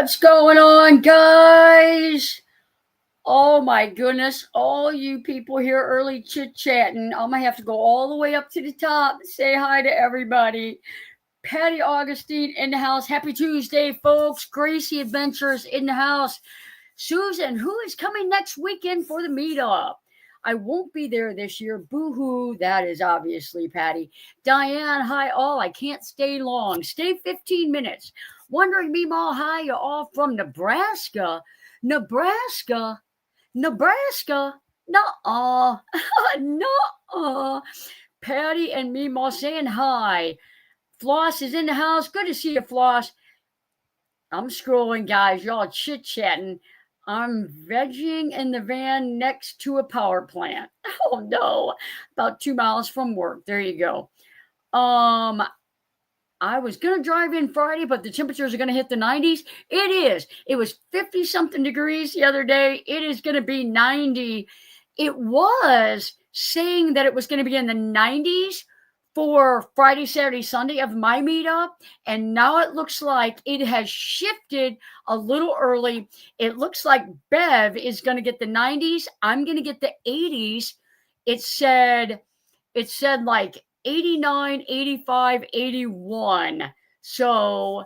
What's going on, guys? Oh my goodness, all you people here early chit-chatting. I'm gonna have to go all the way up to the top, say hi to everybody. Patty Augustine in the house. Happy Tuesday, folks. Gracie Adventures in the house. Susan, who is coming next weekend for the meetup? I won't be there this year. Boo-hoo. That is obviously Patty. Diane, hi all. I can't stay long. Stay 15 minutes. Wondering, Meemaw, hi, you're all from Nebraska. Nebraska? Nebraska? Nuh-uh. Nuh-uh. Patty and Meemaw saying hi. Floss is in the house. Good to see you, Floss. I'm scrolling, guys. Y'all chit-chatting. I'm vegging in the van next to a power plant. Oh no, about 2 miles from work. There you go. I was gonna drive in Friday, but the temperatures are gonna hit the 90s. It is. It was 50 something degrees the other day. It is gonna be 90. It was saying that it was gonna be in the 90s for Friday, Saturday, Sunday of my meetup. And now it looks like it has shifted a little early. It looks like Bev is going to get the 90s. I'm going to get the 80s. It said like 89, 85, 81. So,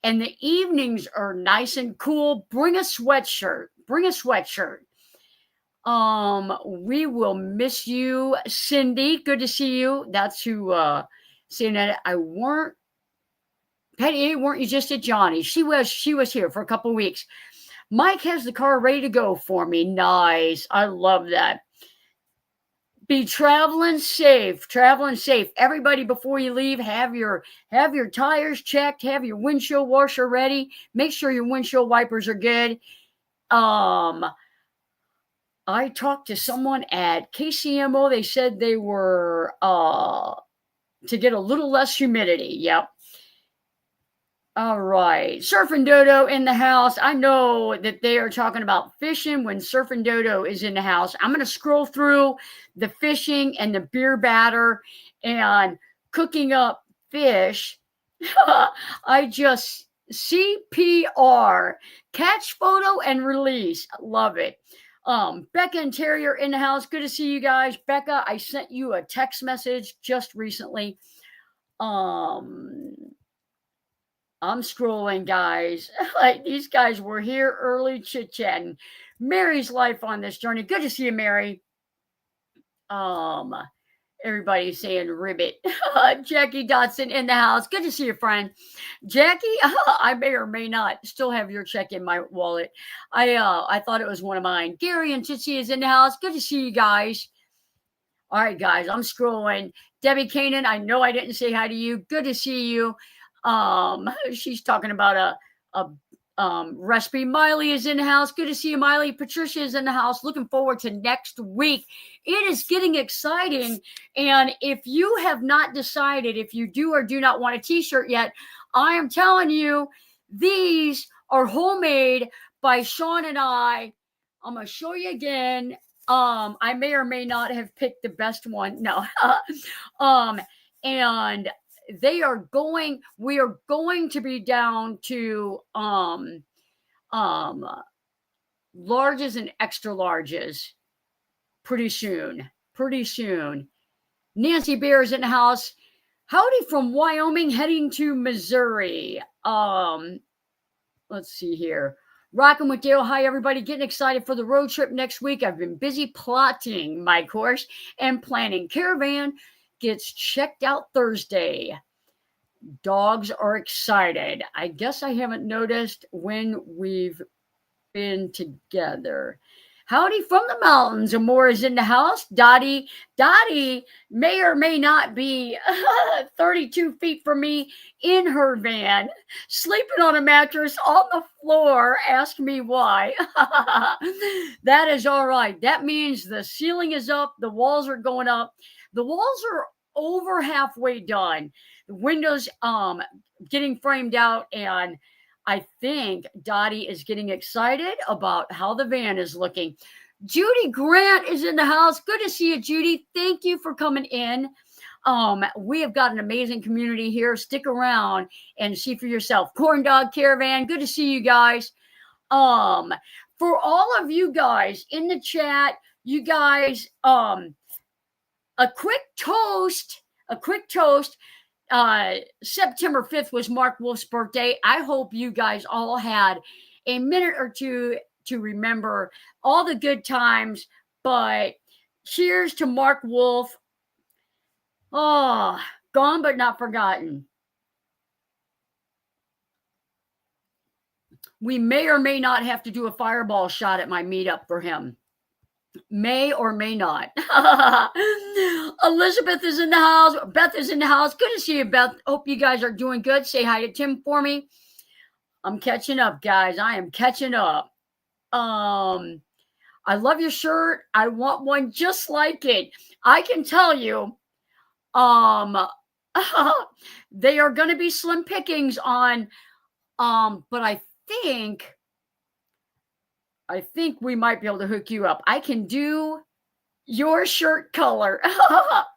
and the evenings are nice and cool. Bring a sweatshirt. Bring a sweatshirt. We will miss you, Cindy. Good to see you. That's who saying that Patty, weren't you just at Johnny? She was here for a couple weeks. Mike has the car ready to go for me. Nice. I love that. Be traveling safe. Traveling safe. Everybody, before you leave, have your tires checked, have your windshield washer ready. Make sure your windshield wipers are good. I talked to someone at KCMO. They said they were to get a little less humidity. Yep. All right. Surfing Dodo in the house. I know that they are talking about fishing when Surfing Dodo is in the house. I'm going to scroll through the fishing and the beer batter and cooking up fish. I just CPR, catch, photo, and release. Love it. Becca and Terry are in the house. Good to see you guys. Becca, I sent you a text message just recently. I'm scrolling, guys. Like, these guys were here early chit-chatting. Mary's life on this journey. Good to see you, Mary. Everybody's saying ribbit. Jackie Dotson in the house. Good to see you, friend. Jackie, I may or may not still have your check in my wallet. I thought it was one of mine. Gary and Tootsie is in the house. Good to see you guys. All right, guys, I'm scrolling. Debbie Kanan, I know I didn't say hi to you. Good to see you. She's talking about a recipe. Miley is in the house. Good to see you, Miley. Patricia is in the house. Looking forward to next week. It is getting exciting. And if you have not decided if you do or do not want a t-shirt yet, I am telling you, these are homemade by Sean and I. I'm going to show you again. I may or may not have picked the best one. No. And we are going to be down to larges and extra larges pretty soon. Nancy Bear is in the house. Howdy from Wyoming, heading to Missouri. Let's see here. Rocking with Dale. Hi, everybody. Getting excited for the road trip next week. I've been busy plotting my course and planning. Caravan gets checked out Thursday. Dogs are excited. I guess I haven't noticed when we've been together. Howdy from the mountains. Amore is in the house. Dottie may or may not be 32 feet from me in her van, sleeping on a mattress on the floor. Ask me why. That is all right. That means the ceiling is up. The walls are going up. The walls are over halfway done. The windows getting framed out, and I think Dottie is getting excited about how the van is looking. Judy Grant is in the house. Good to see you, Judy. Thank you for coming in. We have got an amazing community here. Stick around and see for yourself. Corn Dog Caravan, good to see you guys. For all of you guys in the chat, you guys, a quick toast. September 5th was Mark Wolf's birthday. I hope you guys all had a minute or two to remember all the good times, but cheers to Mark Wolf. Oh, gone but not forgotten. We may or may not have to do a fireball shot at my meetup for him. May or may not. Elizabeth is in the house. Beth is in the house. Good to see you, Beth. Hope you guys are doing good. Say hi to Tim for me. I'm catching up, guys. I am catching up. I love your shirt. I want one just like it. I can tell you, they are going to be slim pickings on, but I think we might be able to hook you up. I can do your shirt color.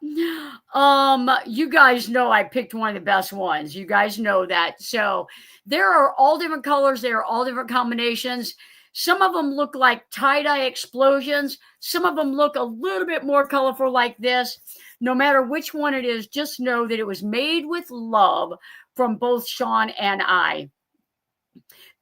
You guys know I picked one of the best ones. You guys know that. So there are all different colors. There are all different combinations. Some of them look like tie-dye explosions. Some of them look a little bit more colorful like this. No matter which one it is, just know that it was made with love from both Sean and I.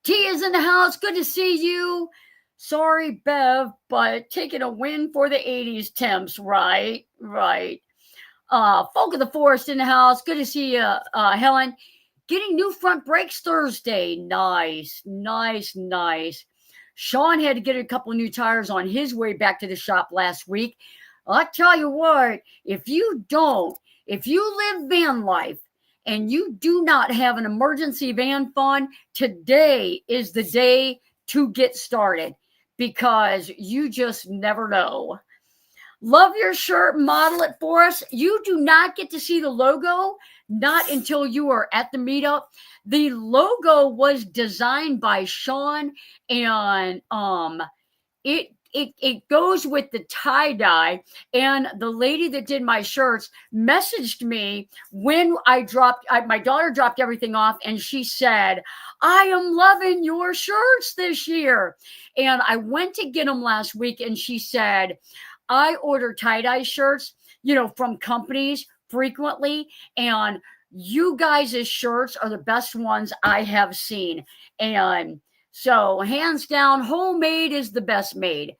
T is in the house. Good to see you. Sorry, Bev, but taking a win for the 80s temps, right? Folk of the Forest in the house. Good to see you, Helen. Getting new front brakes Thursday. Nice. Sean had to get a couple new tires on his way back to the shop last week. I'll tell you what, if you live van life and you do not have an emergency van fund, today is the day to get started because you just never know. Love your shirt. Model it for us. You do not get to see the logo, not until you are at the meetup. The logo was designed by Sean, and it goes with the tie-dye. And the lady that did my shirts messaged me when my daughter dropped everything off, and she said, I am loving your shirts this year. And I went to get them last week, and she said, I order tie-dye shirts, from companies frequently, and you guys' shirts are the best ones I have seen. And so hands down, homemade is the best made.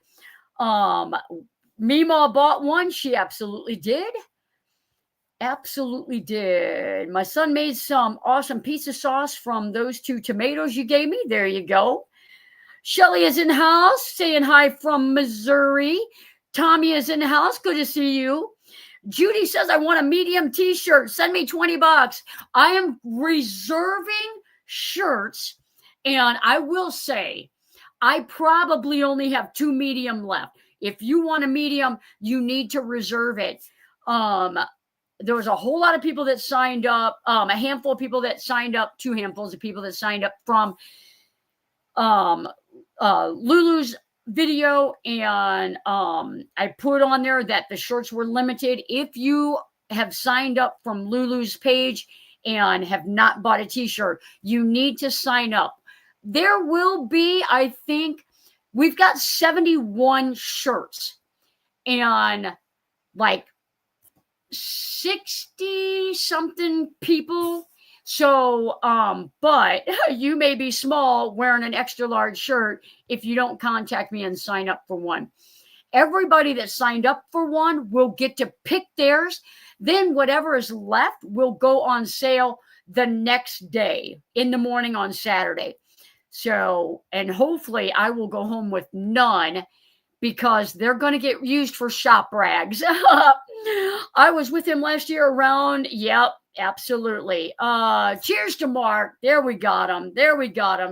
Meemaw bought one. She absolutely did. My son made some awesome pizza sauce from those 2 tomatoes you gave me. There you go. Shelly is in the house saying hi from Missouri. Tommy is in the house. Good to see you. Judy says, I want a medium t-shirt. Send me $20. I am reserving shirts. And I will say, I probably only have 2 medium left. If you want a medium, you need to reserve it. There was a whole lot of people that signed up, a handful of people that signed up, 2 handfuls of people that signed up from Lulu's video, and I put on there that the shirts were limited. If you have signed up from Lulu's page and have not bought a t-shirt, you need to sign up. There will be, I think, we've got 71 shirts and like 60 something people. So, but you may be small wearing an extra large shirt if you don't contact me and sign up for one. Everybody that signed up for one will get to pick theirs. Then whatever is left will go on sale the next day in the morning on Saturday. So, and hopefully I will go home with none because they're going to get used for shop rags. I was with him last year around. Yep, absolutely. Cheers to Mark. There we got him.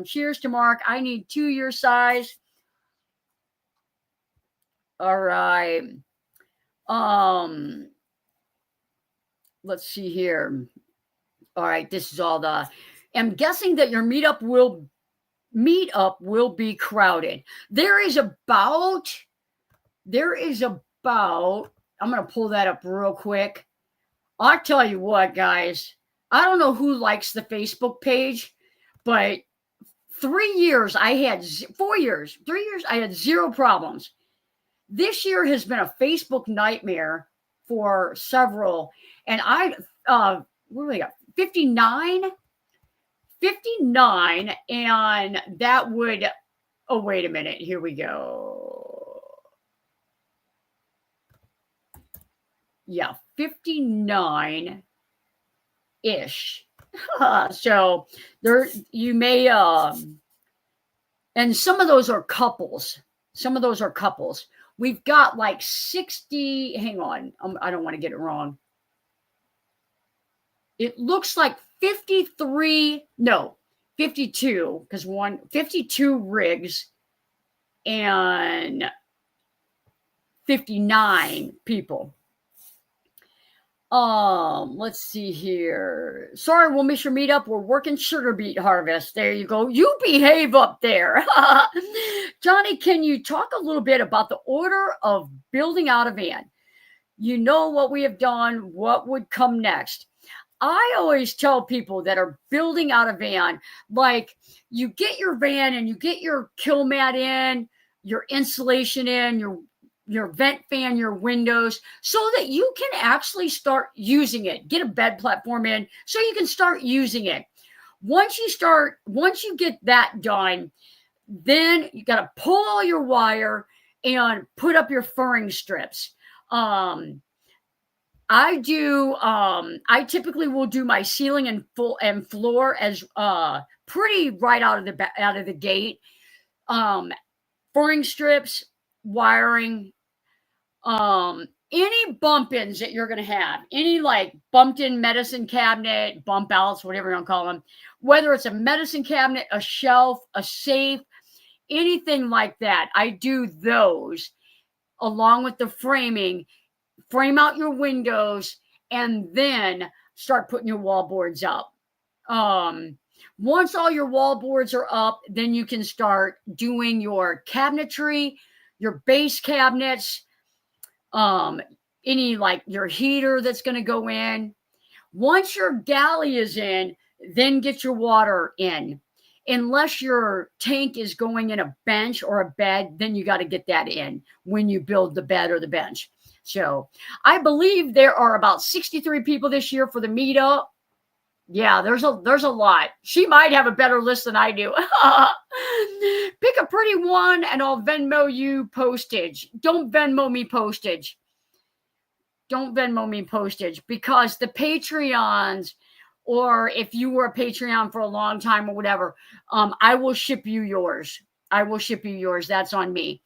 Cheers to Mark. I need 2 your size. All right. Let's see here. All right. This is all I'm guessing that your meetup will be crowded. There is about, I'm going to pull that up real quick. I'll tell you what, guys. I don't know who likes the Facebook page, but 3 years I had 4 years, 3 years I had zero problems. This year has been a Facebook nightmare for several, and what do we got? 59, 59, and that would. Oh, wait a minute. Here we go. Yeah, 59 ish. So there, you may, and some of those are couples. Some of those are couples. We've got like 60. Hang on. I don't want to get it wrong. It looks like 53. No, 52, because 52 rigs and 59 people. Let's see here. Sorry, we'll miss your meetup. We're working sugar beet harvest. There you go. You behave up there. Johnny, can you talk a little bit about the order of building out a van? You know what we have done, what would come next. I always tell people that are building out a van, like you get your van and you get your kill mat in, your insulation in, your vent fan, your windows, so that you can actually start using it. Get a bed platform in so you can start using it. Once you get that done, then you got to pull all your wire and put up your furring strips. I typically will do my ceiling and floor as pretty right out of the gate. Furring strips, wiring, any bump ins that you're going to have, any like bumped in medicine cabinet, bump outs, whatever you want to call them, whether it's a medicine cabinet, a shelf, a safe, anything like that. I do those along with the framing. Frame out your windows, and then start putting your wall boards up. Once all your wall boards are up, then you can start doing your cabinetry, your base cabinets, any like your heater that's going to go in. Once your galley is in, then get your water in. Unless your tank is going in a bench or a bed, then you got to get that in when you build the bed or the bench. So I believe there are about 63 people this year for the meetup. Yeah, there's a lot. She might have a better list than I do. Pick a pretty one and I'll Venmo you postage. Don't Venmo me postage. Don't Venmo me postage, because the Patreons, or if you were a Patreon for a long time or whatever, I will ship you yours. That's on me.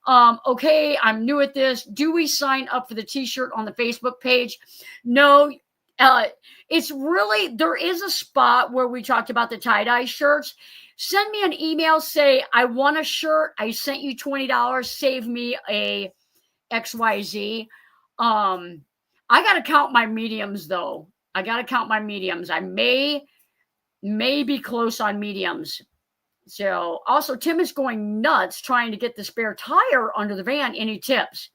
Okay, I'm new at this. Do we sign up for the t-shirt on the Facebook page? No. It's really, there is a spot where we talked about the tie-dye shirts. Send me an email, say, I want a shirt. I sent you $20. Save me a XYZ. I got to count my mediums, though. I may be close on mediums. So also Tim is going nuts trying to get the spare tire under the van. Any tips?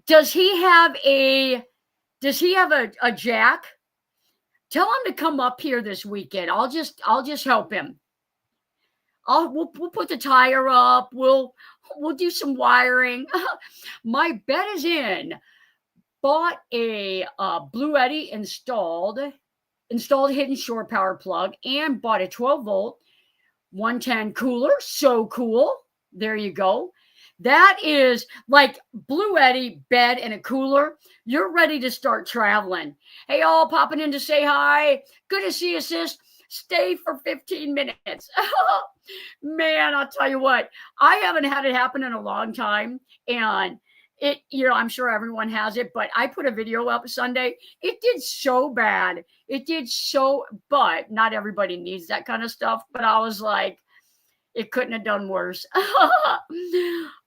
Does he have a jack? Tell him to come up here this weekend. I'll just help him. We'll put the tire up. We'll do some wiring. My bed is in. Bought a Blue Eddy installed hidden shore power plug, and bought a 12-volt 110 cooler. So cool. There you go. That is like Blue Eddy, bed, and a cooler. You're ready to start traveling. Hey, all popping in to say hi. Good to see you, sis. Stay for 15 minutes. Man, I'll tell you what, I haven't had it happen in a long time. And it, I'm sure everyone has it, but I put a video up Sunday. It did so bad. But not everybody needs that kind of stuff. But I was like, it couldn't have done worse.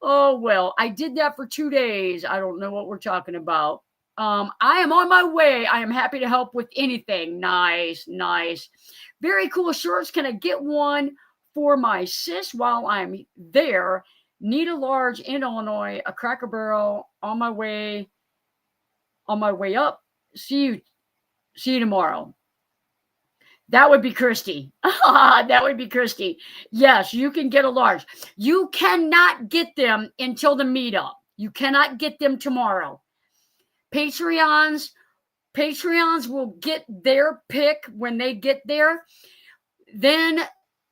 Oh, well, I did that for 2 days. I don't know what we're talking about. I am on my way. I am happy to help with anything. Nice. Very cool shirts. Can I get one for my sis while I'm there? Need a large in Illinois, a Cracker Barrel on my way up. See you tomorrow. That would be Christy. That would be Christy. Yes, you can get a large. You cannot get them until the meetup. You cannot get them tomorrow. Patreons will get their pick when they get there. Then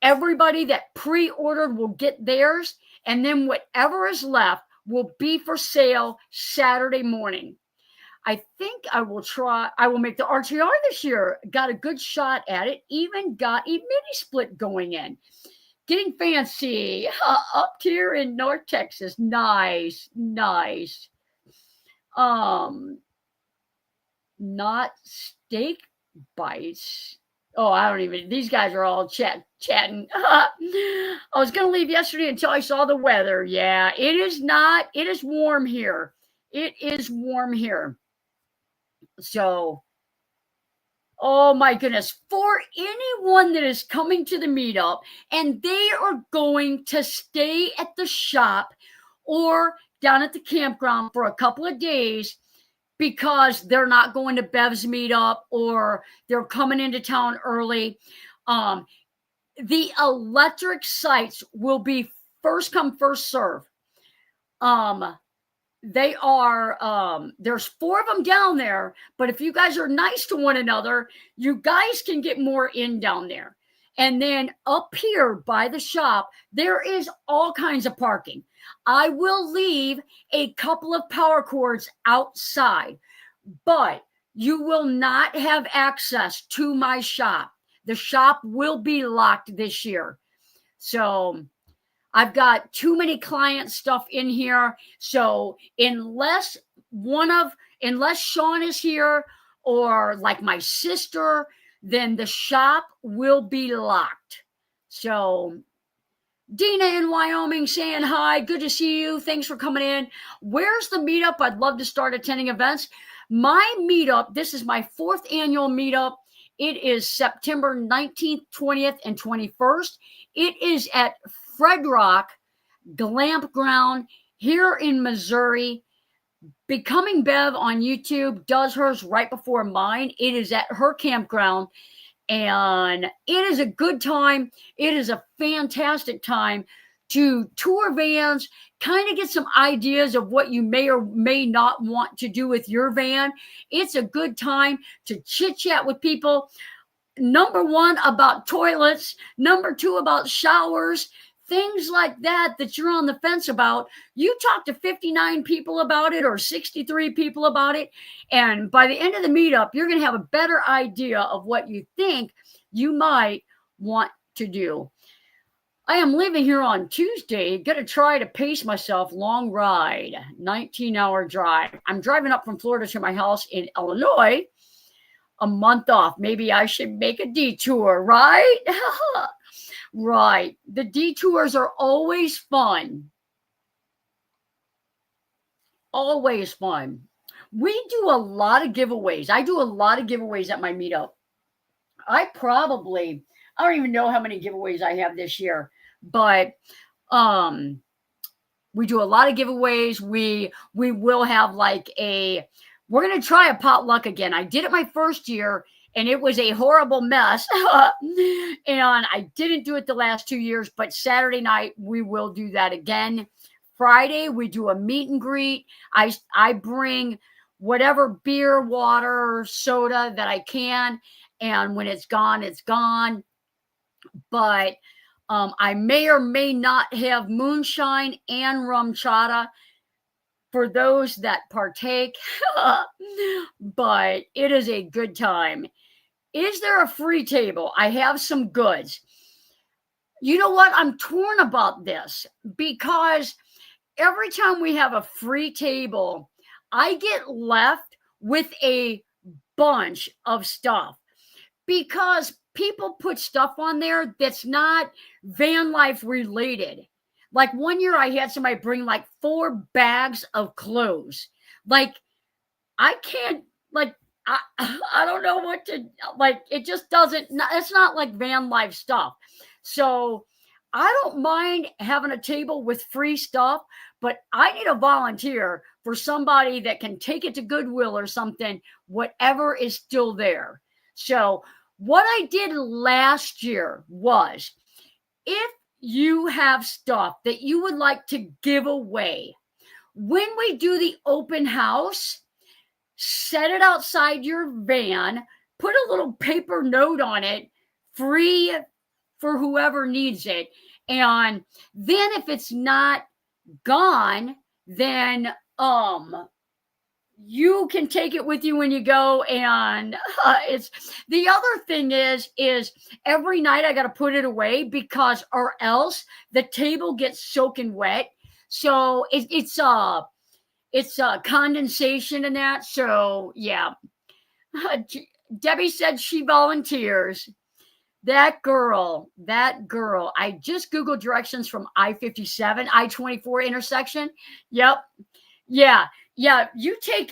everybody that pre-ordered will get theirs. And then whatever is left will be for sale Saturday morning. I think I will make the RTR this year. Got a good shot at it. Even got a mini split going in. Getting fancy up here in North Texas. Nice. Not steak bites. Oh, I don't even, these guys are all chatting. I was going to leave yesterday until I saw the weather. Yeah, it is warm here. It is warm here. So, oh my goodness, for anyone that is coming to the meetup and they are going to stay at the shop or down at the campground for a couple of days because they're not going to Bev's meetup or they're coming into town early, the electric sites will be first come, first serve. They are, there's 4 of them down there, but if you guys are nice to one another, you guys can get more in down there. And then up here by the shop, there is all kinds of parking. I will leave a couple of power cords outside, but you will not have access to my shop. The shop will be locked this year. So I've got too many client stuff in here. So unless Sean is here or like my sister, then the shop will be locked. So Dina in Wyoming saying hi. Good to see you. Thanks for coming in. Where's the meetup? I'd love to start attending events. My meetup, this is my 4th annual meetup. It is September 19th, 20th, and 21st. It is at Fred Rock Glamp Ground here in Missouri. Becoming Bev on YouTube does hers right before mine. It is at her campground, and it is a good time. It is a fantastic time to tour vans, kind of get some ideas of what you may or may not want to do with your van. It's a good time to chit chat with people. Number 1, about toilets. Number 2, about showers. Things like that you're on the fence about. You talk to 59 people about it or 63 people about it. And by the end of the meetup, you're going to have a better idea of what you think you might want to do. I am leaving here on Tuesday. Going to try to pace myself. Long ride, 19-hour drive. I'm driving up from Florida to my house in Illinois. A month off. Maybe I should make a detour, right? Right. The detours are always fun. Always fun. We do a lot of giveaways. I do a lot of giveaways at my meetup. I don't even know how many giveaways I have this year, but we do a lot of giveaways. We will have we're going to try a potluck again. I did it my first year and it was a horrible mess. And I didn't do it the last 2 years, but Saturday night we will do that again. Friday, we do a meet and greet. I bring whatever beer, water, soda that I can. And when it's gone, it's gone. But I may or may not have moonshine and rum chata for those that partake. But it is a good time. Is there a free table? I have some goods. You know what? I'm torn about this because every time we have a free table, I get left with a bunch of stuff because people put stuff on there that's not van life related. Like one year I had somebody bring 4 bags of clothes. I can't, I don't know what to, it just doesn't, it's not like van life stuff. So I don't mind having a table with free stuff, but I need a volunteer for somebody that can take it to Goodwill or something, whatever is still there. So what I did last year was, if you have stuff that you would like to give away, when we do the open house, set it outside your van, put a little paper note on it, free for whoever needs it. And then if it's not gone, then you can take it with you when you go. And it's the other thing is every night I got to put it away, because or else the table gets soaking wet. So it's condensation in that. So yeah. Debbie said she volunteers. That girl. I just Googled directions from I-57, I-24 intersection. Yep. Yeah. You take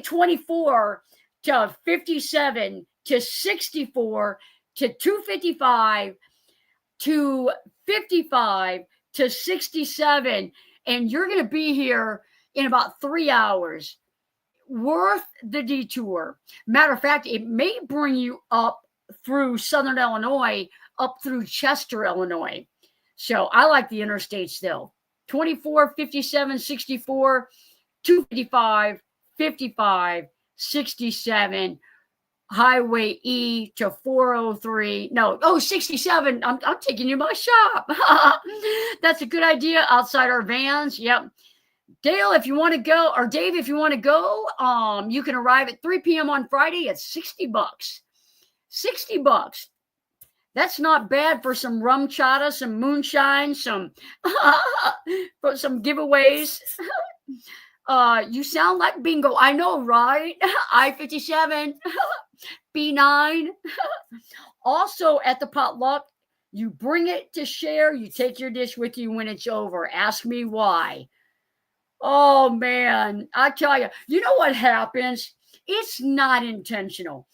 24 to 57 to 64 to 255 to 55 to 67, and you're going to be here in about 3 hours. Worth the detour. Matter of fact, it may bring you up through Southern Illinois, up through Chester, Illinois. So I like the interstate still. 24, 57, 64, 255, 55, 67, Highway E to 403. No, 67. I'm taking you to my shop. That's a good idea. Outside our vans. Yep. Dale, if you want to go, or Dave, if you want to go, you can arrive at 3 p.m. on Friday at $60. $60. That's not bad for some rum chata, some moonshine, some for some giveaways. You sound like bingo. I know, right? I-57, B9. Also at the potluck, you bring it to share. You take your dish with you when it's over. Ask me why. Oh, man, I tell you, you know what happens? It's not intentional.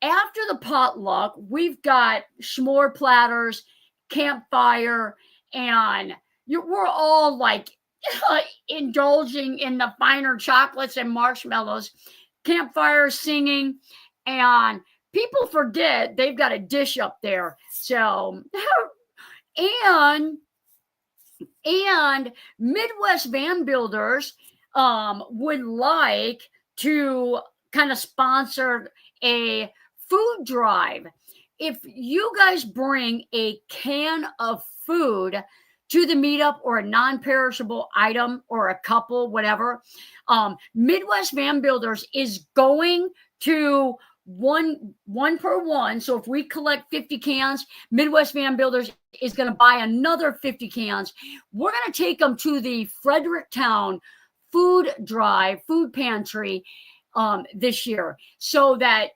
After the potluck, we've got s'more platters, campfire, and we're all like indulging in the finer chocolates and marshmallows, campfire, singing, and people forget they've got a dish up there. So, and Midwest Van Builders would like to kind of sponsor a food drive. If you guys bring a can of food to the meetup, or a non-perishable item, or a couple, whatever, Midwest Van Builders is going to one per one. So if we collect 50 cans, Midwest Van Builders is going to buy another 50 cans. We're going to take them to the Fredericktown food drive, food pantry this year, so that,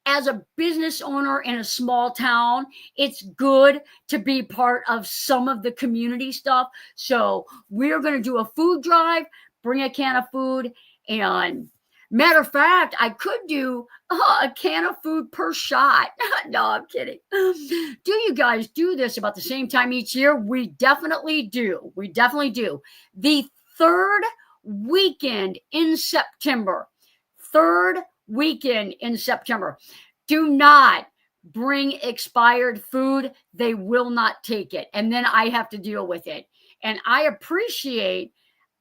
as a business owner in a small town, it's good to be part of some of the community stuff. So we're going to do a food drive, bring a can of food, and matter of fact, I could do a can of food per shot. No, I'm kidding. Do you guys do this about the same time each year? We definitely do. The third weekend in September. Do not bring expired food. They will not take it. And then I have to deal with it. And I appreciate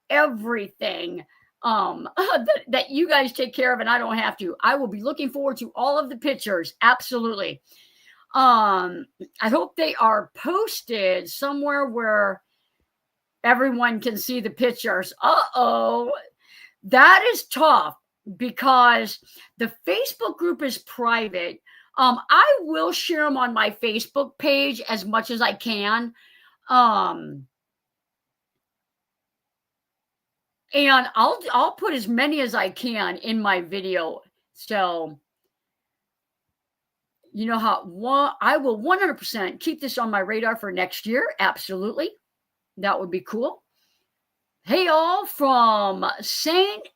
everything that you guys take care of, and I don't have to. I will be looking forward to all of the pictures. Absolutely. I hope they are posted somewhere where everyone can see the pictures. That is tough, because the Facebook group is private. I will share them on my Facebook page as much as I can. And I'll put as many as I can in my video. So, you know how I will 100% keep this on my radar for next year. Absolutely. That would be cool. Hey, all from St.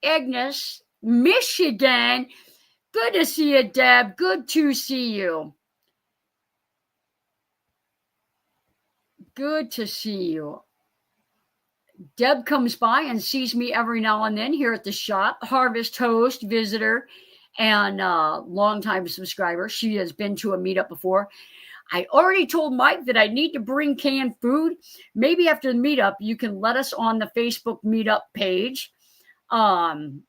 Agnes, Michigan. Good to see you, Deb. Good to see you. Good to see you. Deb comes by and sees me every now and then here at the shop. Harvest host, visitor, and longtime subscriber. She has been to a meetup before. I already told Mike that I need to bring canned food. Maybe after the meetup, you can let us on the Facebook meetup page. I'll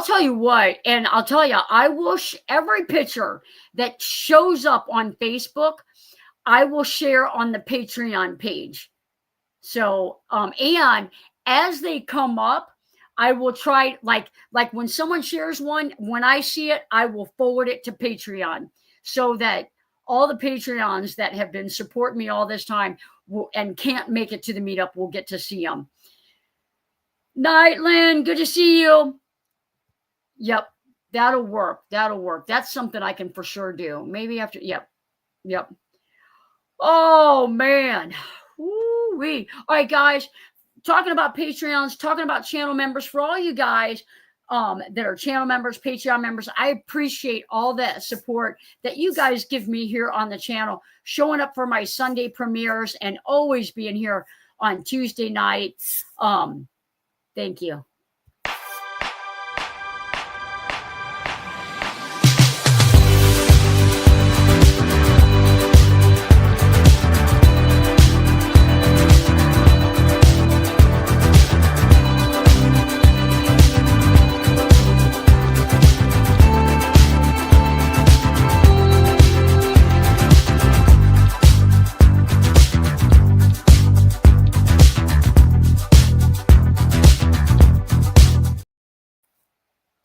tell you what, and I'll tell you, I will every picture that shows up on Facebook, I will share on the Patreon page. So, and as they come up, I will try, like when someone shares one, when I see it, I will forward it to Patreon so that all the Patreons that have been supporting me all this time and can't make it to the meetup will get to see them. Night, Lynn. Good to see you. Yep. That'll work. That'll work. That's something I can for sure do. Maybe after. Yep. Yep. Oh, man. Woo-wee. All right, guys. Talking about Patreons, talking about channel members, for all you guys that are channel members, Patreon members, I appreciate all that support that you guys give me here on the channel, showing up for my Sunday premieres and always being here on Tuesday night. Thank you.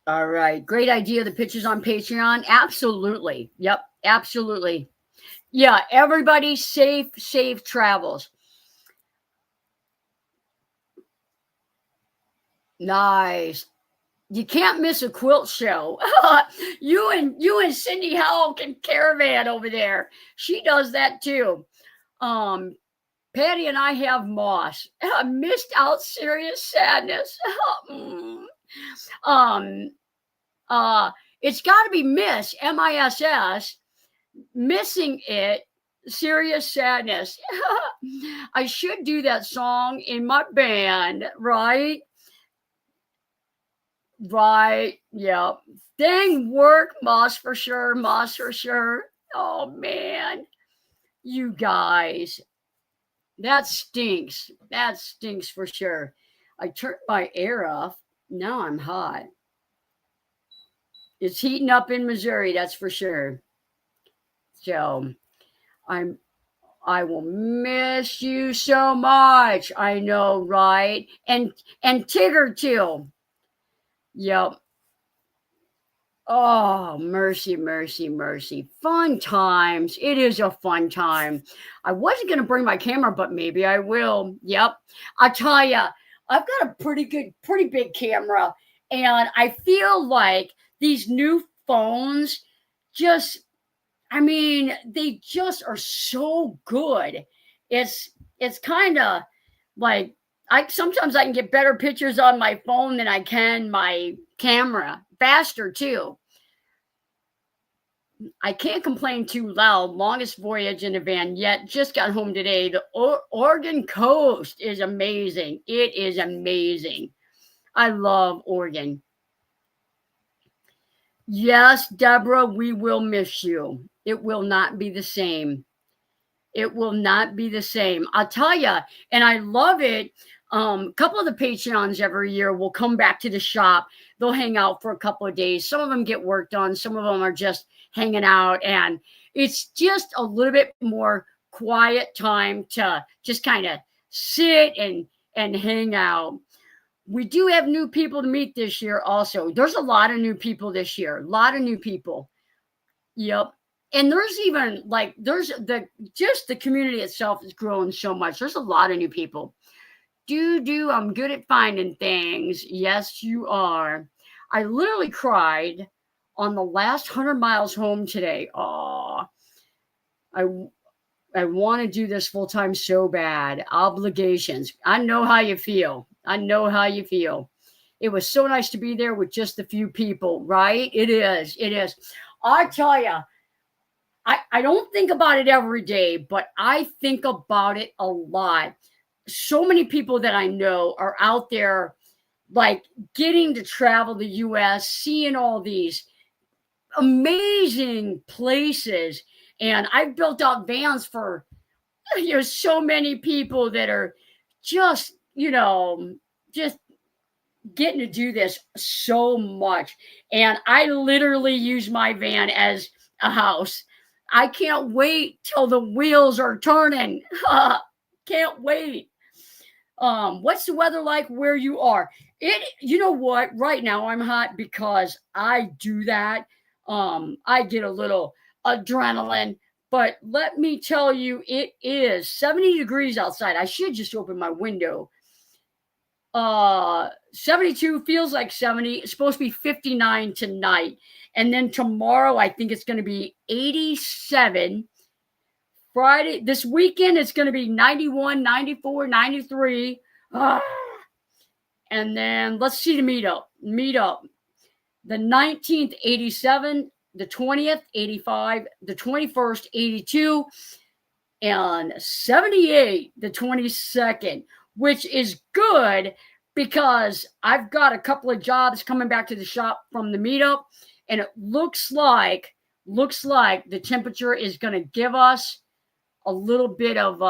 All right. Great idea. The pictures on Patreon. Absolutely. Yep. Absolutely. Yeah. Everybody safe travels. Nice. You can't miss a quilt show. you and Cindy Howell can caravan over there. She does that too. Patty and I have moss. Missed out serious sadness. It's got to be Miss MISS, missing it, serious sadness. I should do that song in my band, right? Right. Yeah. Dang work, Moss for sure. Moss for sure. Oh man, you guys, that stinks. That stinks for sure. I turned my air off. Now I'm hot. It's heating up in Missouri, that's for sure. So I will miss you so much. I know, right? And Tigger too. Yep. Oh, mercy, mercy, mercy. Fun times. It is a fun time. I wasn't going to bring my camera, but maybe I will. Yep. I tell you, I've got a pretty big camera. And I feel like these new phones they just are so good. It's kind of like sometimes I can get better pictures on my phone than I can my camera. Faster too. I can't complain too loud. Longest voyage in a van yet. Just got home today. The Oregon coast is amazing. It is amazing. I love Oregon. Yes, Deborah, we will miss you. It will not be the same. It will not be the same. I'll tell you, and I love it. A couple of the Patreons every year will come back to the shop. They'll hang out for a couple of days. Some of them get work done. Some of them are just hanging out. And it's just a little bit more quiet time to just kind of sit and hang out. We do have new people to meet this year also. There's a lot of new people this year. A lot of new people. Yep. And there's even the community itself is growing so much. There's a lot of new people. I'm good at finding things. Yes, you are. I literally cried on the last 100 miles home today. Oh, I want to do this full time so bad. Obligations. I know how you feel. It was so nice to be there with just a few people, right? It is. I tell you, I don't think about it every day, but I think about it a lot. so many people that I know are out there like getting to travel the US, seeing all these amazing places. And I've built out vans for so many people that are just, just getting to do this so much. And I literally use my van as a house. I can't wait till the wheels are turning. Can't wait. What's the weather like where you are? You know what? Right now I'm hot because I do that. I get a little adrenaline, but let me tell you, it is 70 degrees outside. I should just open my window. 72 feels like 70. It's supposed to be 59 tonight. And then tomorrow, I think it's going to be 87. Friday, this weekend, it's going to be 91, 94, 93. And then let's see the meetup. The 19th, 87. The 20th, 85. The 21st, 82. And 78, the 22nd, which is good because I've got a couple of jobs coming back to the shop from the meetup, and it looks like the temperature is going to give us a little bit of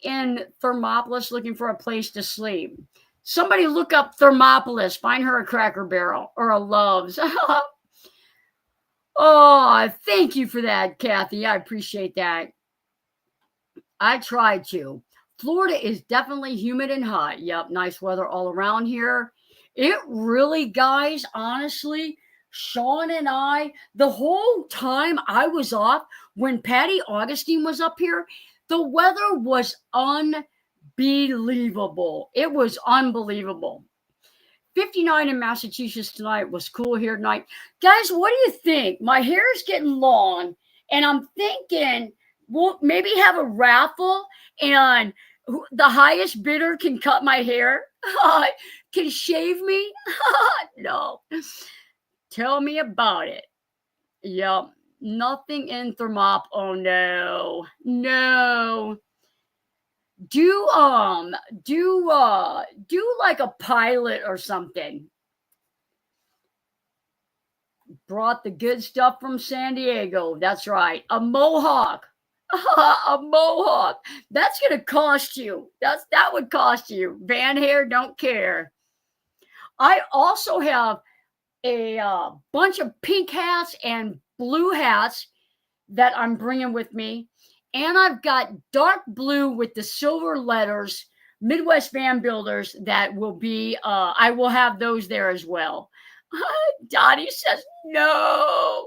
in Thermopolis, looking for a place to sleep. Somebody look up Thermopolis, find her a Cracker Barrel or a Love's. Oh, thank you for that, Kathy. I appreciate that. I tried to. Florida is definitely humid and hot. Yep, nice weather all around here. It really, guys, honestly, Sean and I, the whole time I was off, when Patty Augustine was up here, the weather was unbelievable. It was unbelievable. 59 in Massachusetts tonight. Was cool here tonight. Guys, what do you think? My hair is getting long, and I'm thinking we'll maybe have a raffle, and the highest bidder can cut my hair, can shave me. No. Tell me about it. Yep. Nothing in Thermop. Oh, no. No. Do like a pilot or something. Brought the good stuff from San Diego. That's right. A mohawk. A mohawk. That's gonna cost you. That would cost you. Van hair, don't care. I also have a bunch of pink hats and blue hats that I'm bringing with me. And I've got dark blue with the silver letters, Midwest Van Builders, that will be, I will have those there as well. Dottie says, no.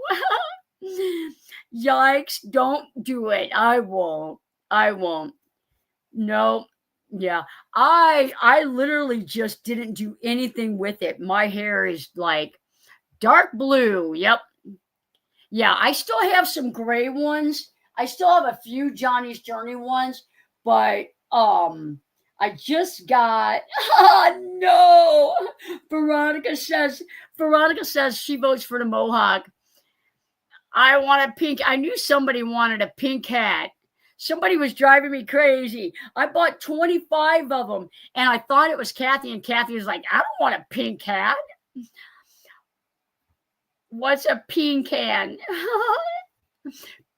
Yikes, don't do it. I won't. No. Yeah. I literally just didn't do anything with it. My hair is like dark blue. Yep. Yeah, I still have some gray ones. I still have a few Johnny's Journey ones, but I just got no. Veronica says she votes for the Mohawk. I want a pink. I knew somebody wanted a pink hat. Somebody was driving me crazy. I bought 25 of them, and I thought it was Kathy, and Kathy was like, I don't want a pink hat. What's a pink hat?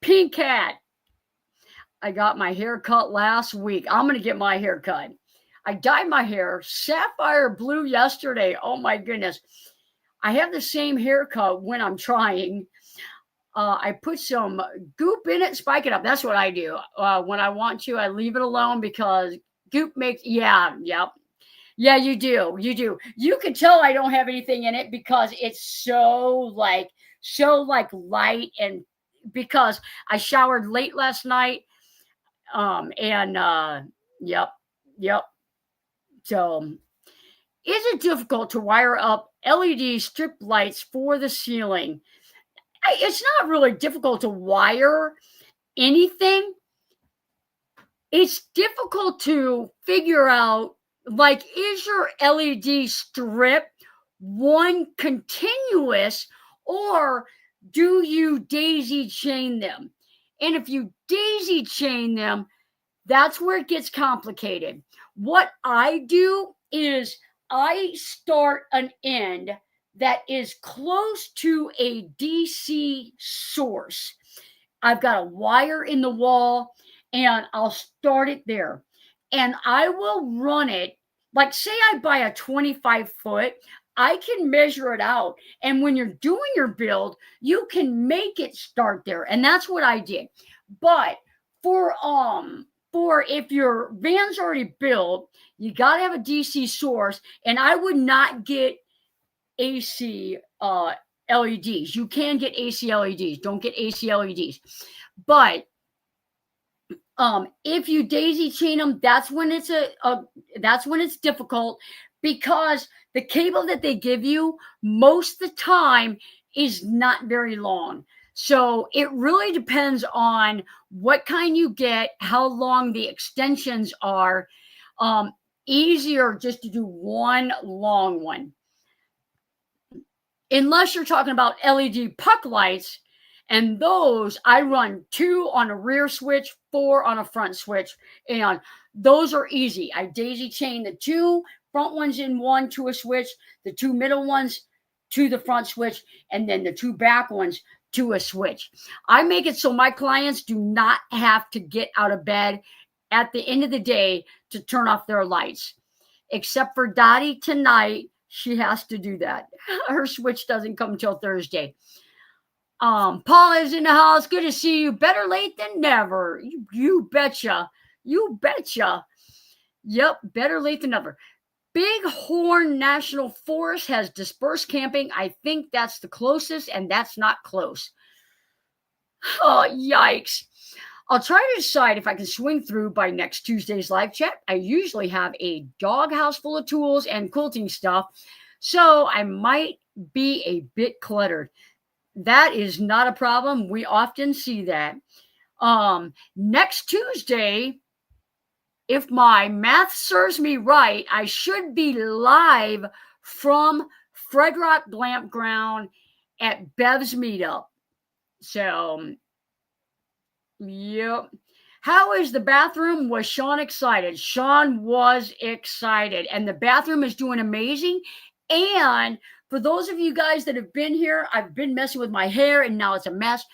Pink hat. I got my hair cut last week. I'm going to get my hair cut. I dyed my hair sapphire blue yesterday. Oh my goodness. I have the same haircut when I'm trying. I put some goop in it, spike it up. That's what I do. When I want to, I leave it alone because goop makes, yeah, you do. You can tell I don't have anything in it because it's so like light, and because I showered late last night. Yep. So, is it difficult to wire up LED strip lights for the ceiling? It's not really difficult to wire anything. It's difficult to figure out, like, is your LED strip one continuous, or do you daisy chain them? And if you daisy chain them, That's where it gets complicated. What I do is I start an end that is close to a DC source. I've got a wire in the wall and I'll start it there. And I will run it, like, say I buy a 25-foot, I can measure it out. And when you're doing your build, you can make it start there. And that's what I did. But for if your van's already built, you got to have a DC source, and I would not get AC LEDs. You can get AC LEDs. Don't get AC LEDs. But if you daisy chain them, that's when it's that's when it's difficult, because the cable that they give you most of the time is not very long. So it really depends on what kind you get, how long the extensions are. Easier just to do one long one. Unless you're talking about LED puck lights, and those I run 2 on a rear switch, 4 on a front switch, and those are easy. I daisy chain the 2 front ones in one to a switch, the 2 middle ones to the front switch, and then the 2 back ones to a switch. I make it so my clients do not have to get out of bed at the end of the day to turn off their lights. Except for Dottie tonight, she has to do that. Her switch doesn't come until Thursday. Paula is in the house. Good to see you. Better late than never. You betcha. You betcha. Yep, better late than never. Bighorn National Forest has dispersed camping. I think that's the closest, and that's not close. Oh, yikes. I'll try to decide if I can swing through by next Tuesday's live chat. I usually have a doghouse full of tools and quilting stuff, so I might be a bit cluttered. That is not a problem. We often see that. Next Tuesday, if my math serves me right, I should be live from Fred Rock Glampground at Bev's Meetup. So, yep. How is the bathroom? Was Sean excited? Sean was excited. And the bathroom is doing amazing. And for those of you guys that have been here, I've been messing with my hair and now it's a mess.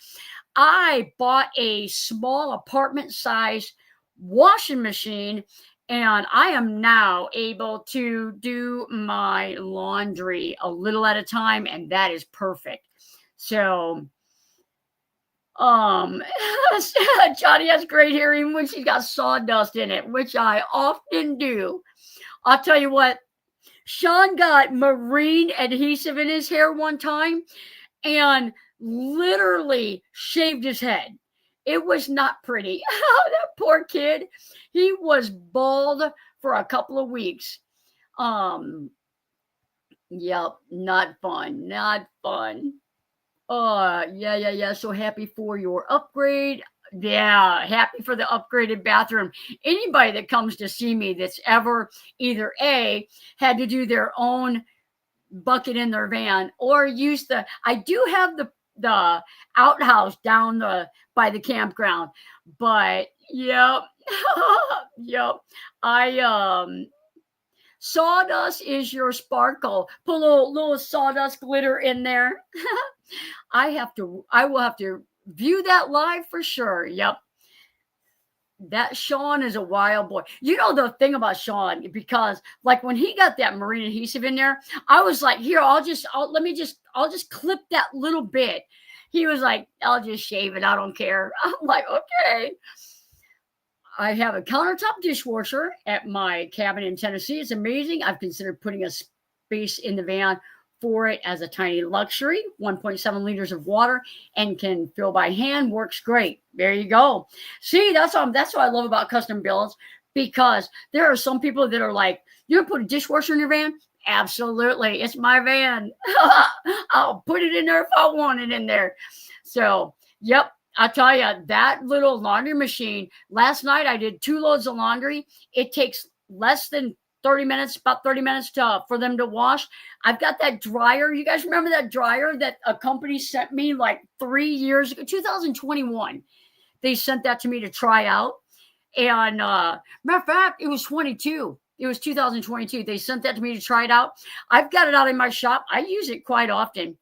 I bought a small apartment size washing machine, and I am now able to do my laundry a little at a time, and that is perfect. So, Johnny has great hair even when she's got sawdust in it, which I often do. I'll tell you what, Sean got marine adhesive in his hair one time and literally shaved his head. It was not pretty. That poor kid. He was bald for a couple of weeks. Yep, not fun. Not fun. Yeah. So happy for your upgrade. Yeah, happy for the upgraded bathroom. Anybody that comes to see me that's ever either A, had to do their own bucket in their van, or use I do have the outhouse down by the campground, but yep. Yep. Sawdust is your sparkle. Put a little sawdust glitter in there. I will have to view that live for sure. Yep. That Sean is a wild boy. You know the thing about Sean, because like when he got that marine adhesive in there, I was like, here, I'll just clip that little bit. He was like, I'll just shave it. I don't care. I'm like, okay. I have a countertop dishwasher at my cabin in Tennessee. It's amazing. I've considered putting a space in the van for it as a tiny luxury. 1.7 liters of water and can fill by hand. Works great. There you go. See, that's what I love about custom builds, because there are some people that are like, you gonna put a dishwasher in your van? Absolutely. It's my van. I'll put it in there if I want it in there. So, yep. I'll tell you, that little laundry machine, last night I did 2 loads of laundry. It takes less than 30 minutes, about 30 minutes for them to wash. I've got that dryer. You guys remember that dryer that a company sent me like 3 years ago, 2021? They sent that to me to try out. And matter of fact, it was 22. It was 2022. They sent that to me to try it out. I've got it out in my shop. I use it quite often.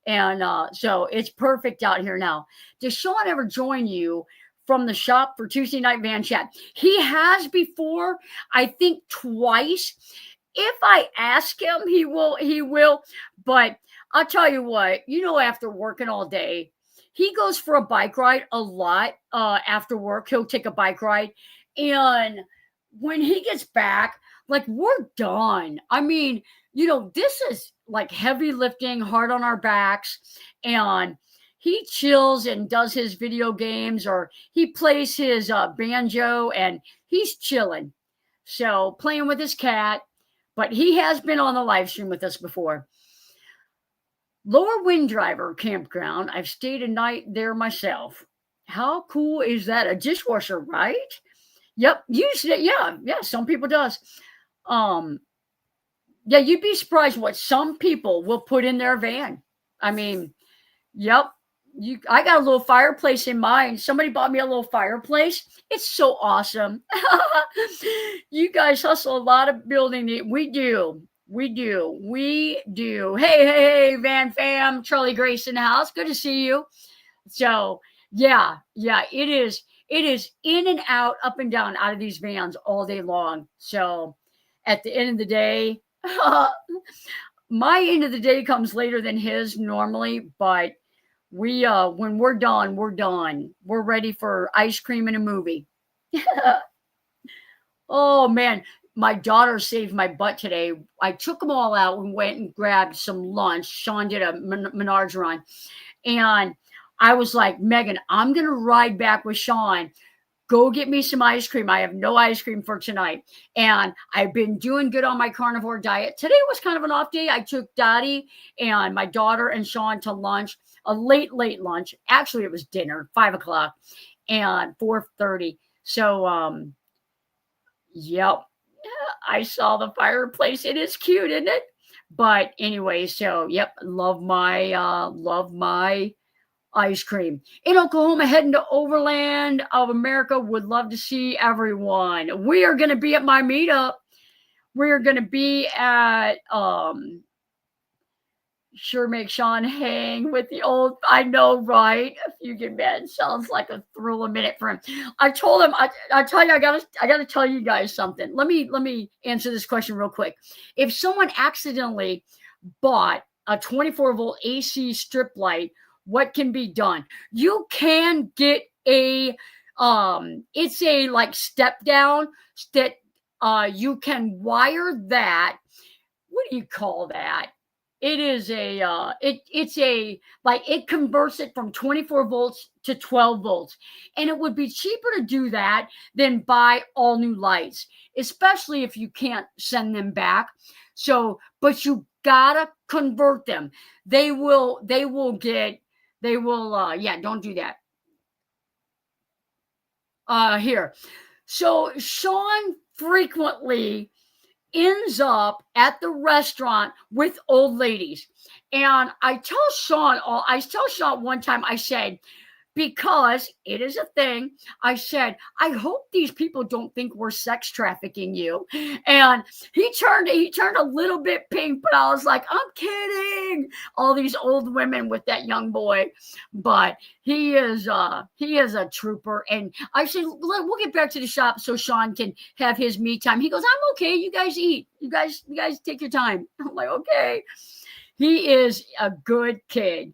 And so it's perfect out here now. Does Sean ever join you from the shop for Tuesday night van chat? He has before, I think twice. If I ask him, he will, But I'll tell you what, after working all day, he goes for a bike ride a lot. After work, he'll take a bike ride. And when he gets back, like, we're done. I mean, this is like heavy lifting, hard on our backs. And he chills and does his video games, or he plays his banjo, and he's chilling. So playing with his cat. But he has been on the live stream with us before. Lower Wind Driver Campground. I've stayed a night there myself. How cool is that? A dishwasher, right? Yep. Usually, yeah. Some people does. Yeah, you'd be surprised what some people will put in their van. I mean, yep. I got a little fireplace in mine. Somebody bought me a little fireplace. It's so awesome. You guys hustle a lot of building it. We do. Hey, Van Fam, Charlie Grace in the house. Good to see you. So yeah, it is in and out, up and down out of these vans all day long. So at the end of the day, my end of the day comes later than his normally, but we when we're done, we're done. We're ready for ice cream and a movie. Oh man, my daughter saved my butt today. I took them all out and went and grabbed some lunch. Sean did a Menards run, and I was like, Megan, I'm gonna ride back with Sean. Go get me some ice cream. I have no ice cream for tonight. And I've been doing good on my carnivore diet. Today was kind of an off day. I took Dottie and my daughter and Sean to lunch, a late lunch. Actually, it was dinner, 5:00 and 4:30. So, yep. I saw the fireplace. It is cute, isn't it? But anyway, so yep, love my ice cream. In Oklahoma, heading to Overland of America. Would love to see everyone. We are going to be at my meetup. We're going to be at sure make Sean hang with the old. I know, right? If you get mad, sounds like a thrill a minute for him. I told him. I tell you, I gotta tell you guys something. Let me answer this question real quick. If someone accidentally bought a 24-volt AC strip light, what can be done? You can get a it's a like step down that you can wire that. What do you call that? It is a it's a like it converts it from 24 volts to 12 volts. And it would be cheaper to do that than buy all new lights, especially if you can't send them back. So, but you gotta convert them. They will don't do that. Here. So Sean frequently ends up at the restaurant with old ladies. And I tell Sean one time, I said, because it is a thing, I said, I hope these people don't think we're sex trafficking you. And he turned a little bit pink, but I was like, I'm kidding. All these old women with that young boy. But he is a trooper. And I said, we'll get back to the shop so Sean can have his me time. He goes, I'm okay. You guys eat. You guys take your time. I'm like, okay. He is a good kid.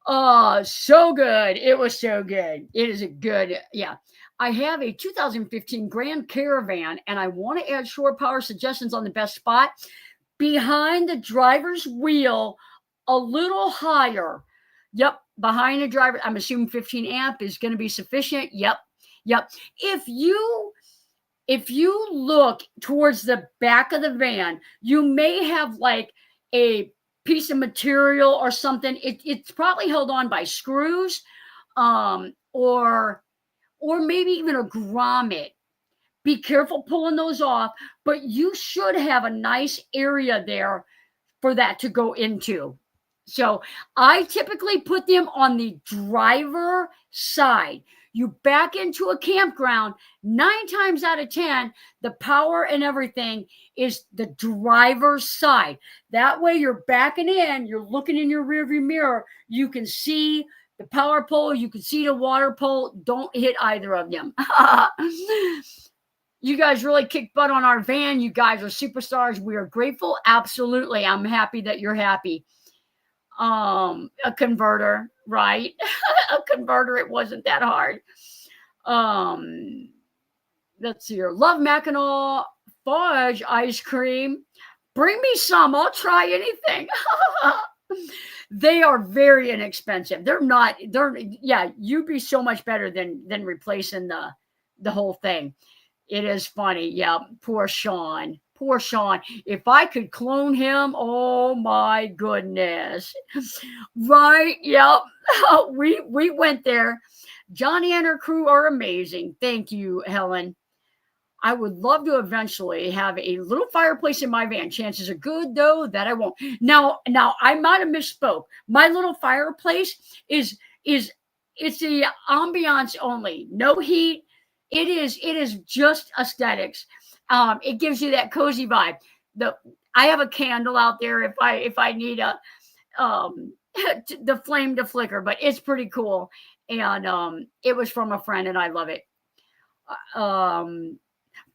Oh, so good. It was so good. It is a good, yeah. I have a 2015 Grand Caravan, and I want to add shore power suggestions on the best spot. Behind the driver's wheel, a little higher. Yep, behind the driver. I'm assuming 15 amp is going to be sufficient. Yep. If you look towards the back of the van, you may have like a piece of material or something. It's probably held on by screws, or maybe even a grommet. Be careful pulling those off, but you should have a nice area there for that to go into. So I typically put them on the driver side. You back into a campground, 9 times out of 10, the power and everything is the driver's side. That way you're backing in, you're looking in your rearview mirror, you can see the power pole, you can see the water pole. Don't hit either of them. You guys really kicked butt on our van. You guys are superstars. We are grateful. Absolutely. I'm happy that you're happy. A converter, right? A converter. It wasn't that hard. Let's see here. Love Mackinac fudge ice cream. Bring me some. I'll try anything. They are very inexpensive. You'd be so much better than replacing the whole thing. It is funny. Yeah, poor Sean. Poor Sean. If I could clone him, oh my goodness. Right? Yep. We went there. Johnny and her crew are amazing. Thank you, Helen. I would love to eventually have a little fireplace in my van. Chances are good, though, that I won't. Now I might have misspoke. My little fireplace it's the ambiance only. No heat. It is just aesthetics. It gives you that cozy vibe. I have a candle out there if I need a the flame to flicker, but it's pretty cool. And it was from a friend, and I love it.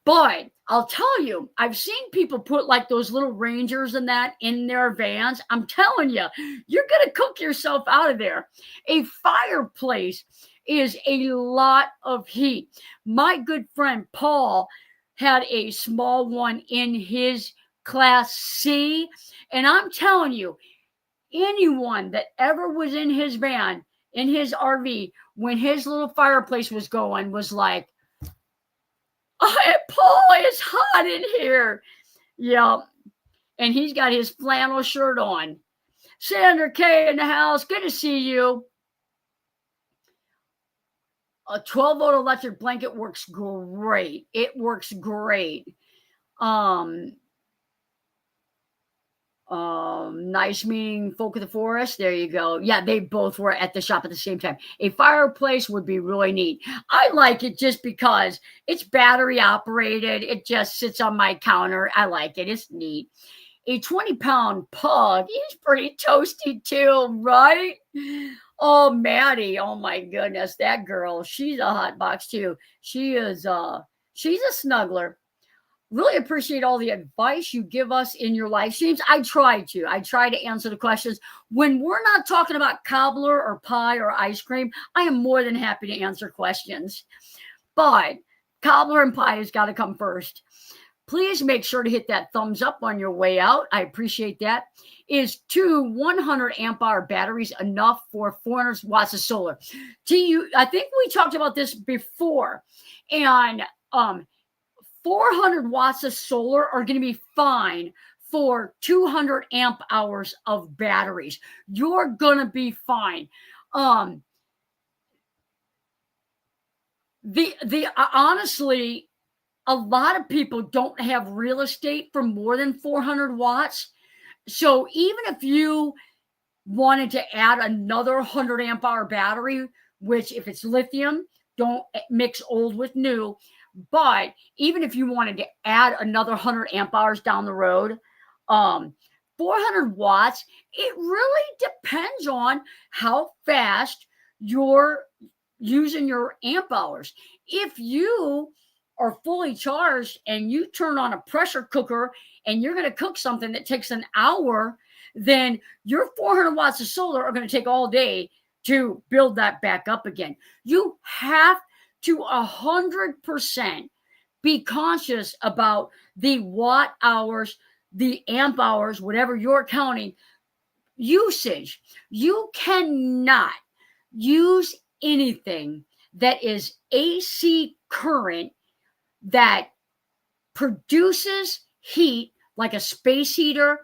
But I'll tell you, I've seen people put like those little Rangers and that in their vans. I'm telling you, you're going to cook yourself out of there. A fireplace is a lot of heat. My good friend Paul had a small one in his Class C. And I'm telling you, anyone that ever was in his van, in his RV, when his little fireplace was going, was like, Paul, it's hot in here. Yeah. And he's got his flannel shirt on. Sandra K in the house. Good to see you. A 12-volt electric blanket works great. It works great. Nice meeting folk of the forest. There you go. Yeah, they both were at the shop at the same time. A fireplace would be really neat. I like it just because it's battery operated. It just sits on my counter. I like it. It's neat. A 20-pound pug. He's pretty toasty too, right? Oh, Maddie. Oh my goodness. That girl. She's a hot box too. She's a snuggler. Really appreciate all the advice you give us in your live streams. I try to answer the questions. When we're not talking about cobbler or pie or ice cream, I am more than happy to answer questions. But cobbler and pie has got to come first. Please make sure to hit that thumbs up on your way out. I appreciate that. Is 2 100 amp hour batteries enough for 400 watts of solar? I think we talked about this before. And 400 watts of solar are going to be fine for 200 amp hours of batteries. You're going to be fine. Honestly, a lot of people don't have real estate for more than 400 watts. So even if you wanted to add another 100 amp hour battery, which if it's lithium, don't mix old with new. But even if you wanted to add another 100 amp hours down the road, 400 watts, it really depends on how fast you're using your amp hours. If you are fully charged and you turn on a pressure cooker and you're going to cook something that takes an hour, then your 400 watts of solar are going to take all day to build that back up again. You have to 100% be conscious about the watt hours, the amp hours, whatever you're counting, usage. You cannot use anything that is AC current that produces heat, like a space heater,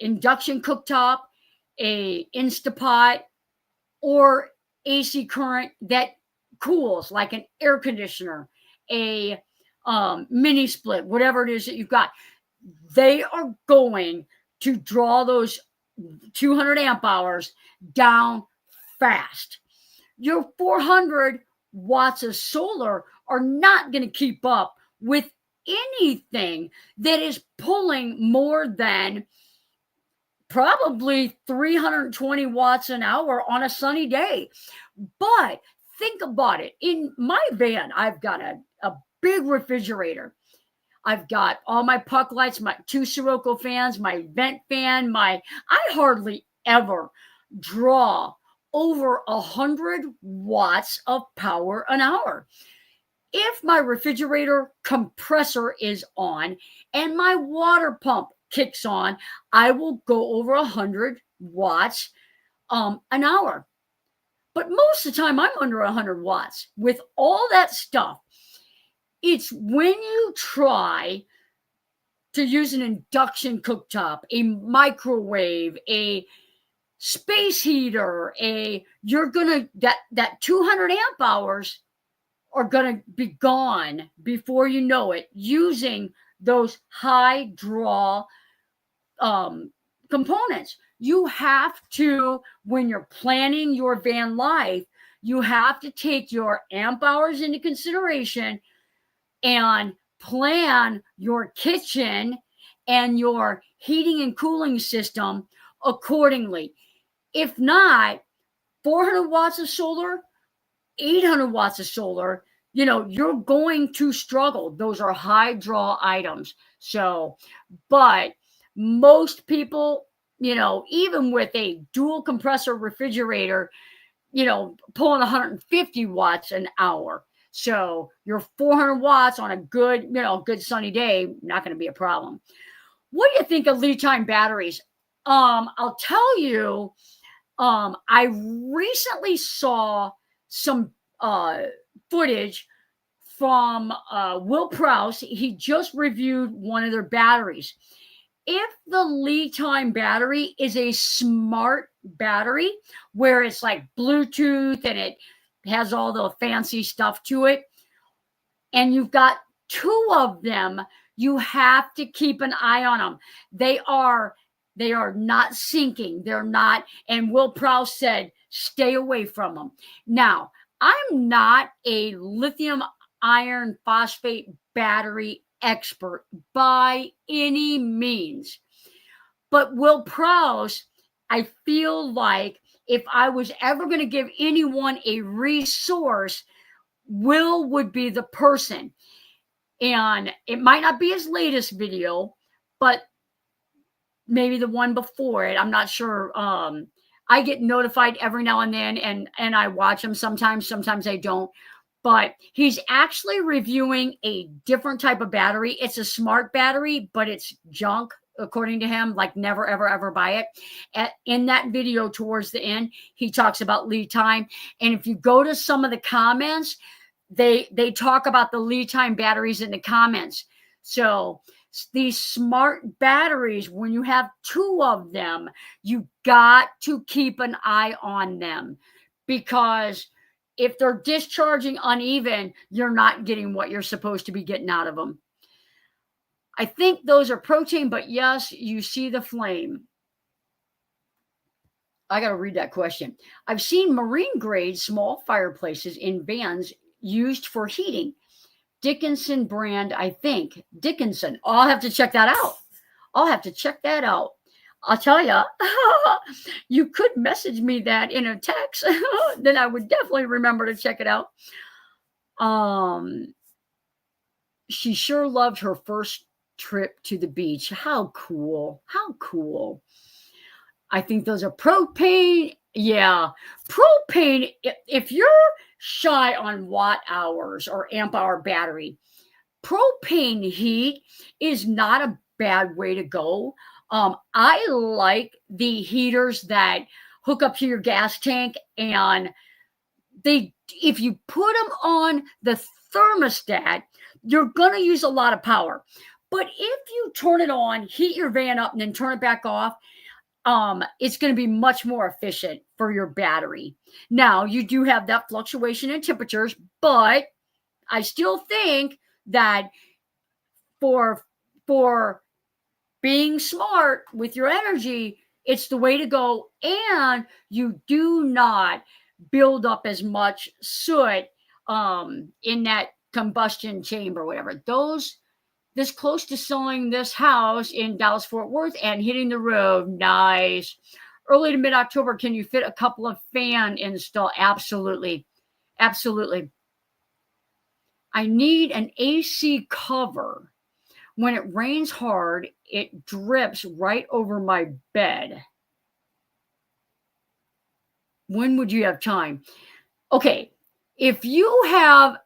induction cooktop, a Instapot, or AC current that cools, like an air conditioner, a mini split, whatever it is that you've got. They are going to draw those 200 amp hours down fast. Your 400 watts of solar are not going to keep up with anything that is pulling more than probably 320 watts an hour on a sunny day. But think about it. In my van, I've got a big refrigerator. I've got all my puck lights, my 2 Sirocco fans, my vent fan, I hardly ever draw over 100 watts of power an hour. If my refrigerator compressor is on and my water pump kicks on, I will go over 100 watts an hour. But most of the time, I'm under 100 watts. With all that stuff, it's when you try to use an induction cooktop, a microwave, a space heater, that 200 amp hours are gonna be gone before you know it, using those high draw components. You have to, when you're planning your van life, you have to take your amp hours into consideration and plan your kitchen and your heating and cooling system accordingly. If not, 400 watts of solar, 800 watts of solar, you're going to struggle. Those are high draw items. So, but most people, even with a dual compressor refrigerator, pulling 150 watts an hour. So your 400 watts on a good sunny day, not going to be a problem. What do you think of lead time batteries? I'll tell you, I recently saw some footage from Will Prowse. He just reviewed one of their batteries. If the lead time battery is a smart battery where it's like Bluetooth and it has all the fancy stuff to it, and you've got 2 of them, you have to keep an eye on them. They are not syncing. They're not. And Will Prowse said, stay away from them. Now, I'm not a lithium iron phosphate battery expert by any means. But Will Prowse, I feel like if I was ever going to give anyone a resource, Will would be the person. And it might not be his latest video, but maybe the one before it. I'm not sure. I get notified every now and then, and I watch them sometimes I don't. But he's actually reviewing a different type of battery. It's a smart battery, but it's junk, according to him. Like, never, ever, ever buy it. In that video towards the end, he talks about lead time. And if you go to some of the comments, they talk about the lead time batteries in the comments. So these smart batteries, when you have 2 of them, you got to keep an eye on them, because if they're discharging uneven, you're not getting what you're supposed to be getting out of them. I think those are propane, but yes, you see the flame. I got to read that question. I've seen marine grade small fireplaces in vans used for heating. Dickinson brand, I think. Dickinson. I'll have to check that out. I'll tell you, you could message me that in a text. Then I would definitely remember to check it out. She sure loved her first trip to the beach. How cool. I think those are propane. Yeah, propane. If you're shy on watt hours or amp hour battery, propane heat is not a bad way to go. I like the heaters that hook up to your gas tank, and if you put them on the thermostat, you're going to use a lot of power. But if you turn it on, heat your van up, and then turn it back off, it's going to be much more efficient for your battery. Now, you do have that fluctuation in temperatures, but I still think that for being smart with your energy, it's the way to go. And you do not build up as much soot in that combustion chamber, whatever. This close to selling this house in Dallas Fort Worth and hitting the road. Nice. Early to mid-October, can you fit a couple of fan install? Absolutely. Absolutely. I need an AC cover. When it rains hard, it drips right over my bed. When would you have time? Okay, if you have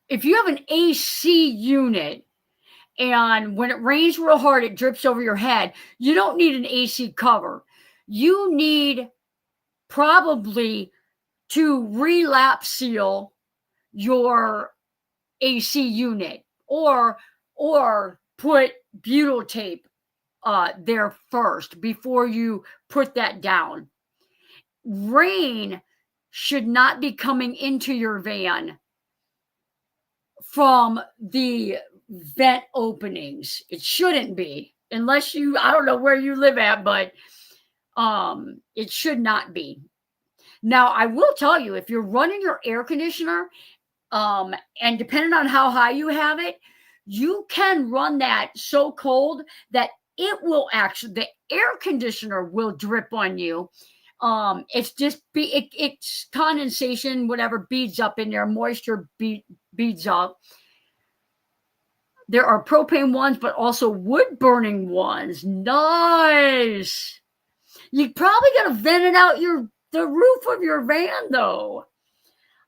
an AC unit and when it rains real hard, it drips over your head, you don't need an AC cover. You need probably to relapse seal your AC unit or put butyl tape there first before you put that down. Rain should not be coming into your van from the vent openings. It shouldn't be, unless I don't know where you live at, but it should not be. Now, I will tell you, if you're running your air conditioner, and depending on how high you have it, you can run that so cold that the air conditioner will drip on you. It's just it's condensation, whatever beads up in there, moisture beads up. There are propane ones, but also wood burning ones. Nice. You probably got to vent it out the roof of your van though.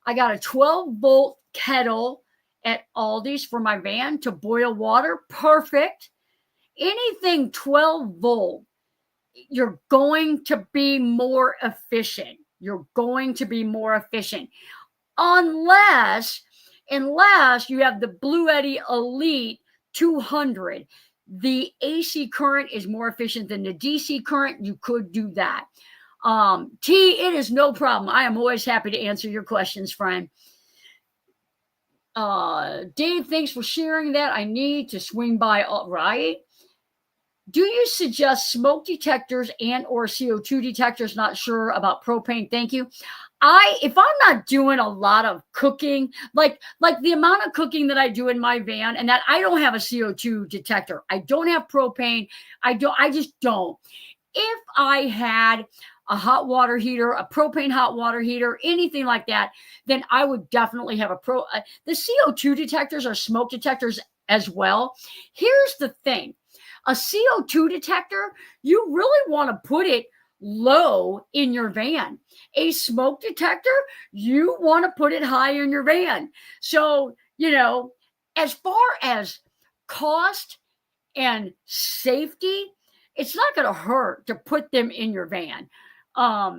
I got a 12-volt kettle at Aldi's for my van to boil water. Perfect. Anything 12 volt, you're going to be more efficient. Unless you have the Blue Eddy Elite 200. The AC current is more efficient than the DC current. You could do that. T, it is no problem. I am always happy to answer your questions, friend. Dave, thanks for sharing that. I need to swing by, right? Do you suggest smoke detectors and or CO2 detectors? Not sure about propane. Thank you. If I'm not doing a lot of cooking, like the amount of cooking that I do in my van, and that I don't have a CO2 detector. I don't have propane. I just don't. If I had a hot water heater, a propane hot water heater, anything like that, then I would definitely have the CO2 detectors are smoke detectors as well. Here's the thing. A CO2 detector, you really want to put it low in your van. A smoke detector, you want to put it high in your van. So, as far as cost and safety, it's not going to hurt to put them in your van. I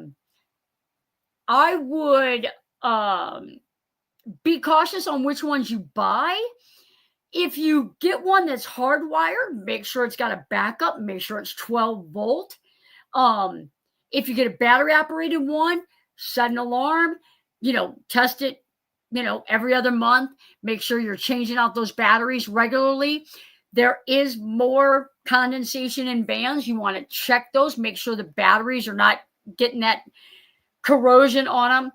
would be cautious on which ones you buy. If you get one that's hardwired, make sure it's got a backup, make sure it's 12 volt. If you get a battery operated one, set an alarm, test it, every other month. Make sure you're changing out those batteries regularly. There is more condensation in vans. You want to check those, make sure the batteries are not getting that corrosion on them.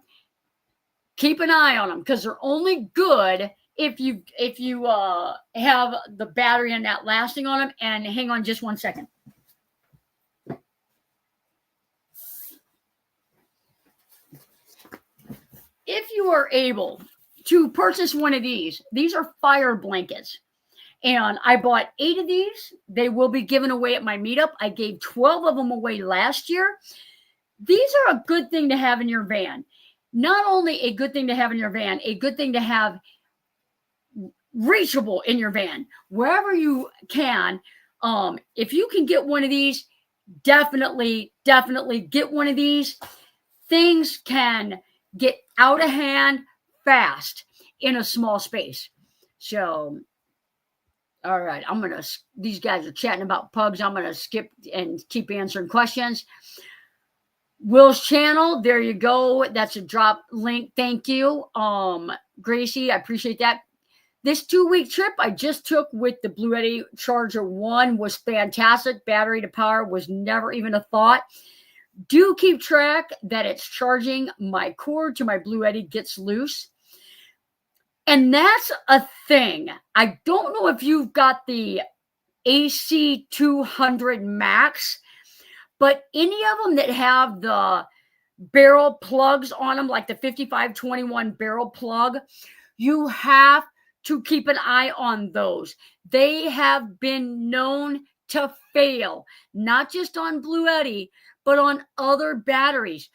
Keep an eye on them because they're only good if you have the battery and that lasting on them. And hang on just 1 second. If you are able to purchase one of these are fire blankets. And I bought 8 of these. They will be given away at my meetup. I gave 12 of them away last year. These are a good thing to have in your van. Not only a good thing to have in your van, a good thing to have reachable in your van. Wherever you can, if you can get one of these, definitely get one of these. Things can get out of hand fast in a small space. So, all right, these guys are chatting about pugs. I'm going to skip and keep answering questions. Will's channel, there you go. That's a drop link. Thank you. Gracie, I appreciate that. This 2-week trip I just took with the Blue Eddy Charger 1 was fantastic. Battery to power was never even a thought. Do keep track that it's charging. My cord to my Blue Eddy gets loose. And that's a thing. I don't know if you've got the AC 200 Max, but any of them that have the barrel plugs on them, like the 5521 barrel plug, you have to keep an eye on those. They have been known to fail, not just on Blue Eddy, but on other batteries.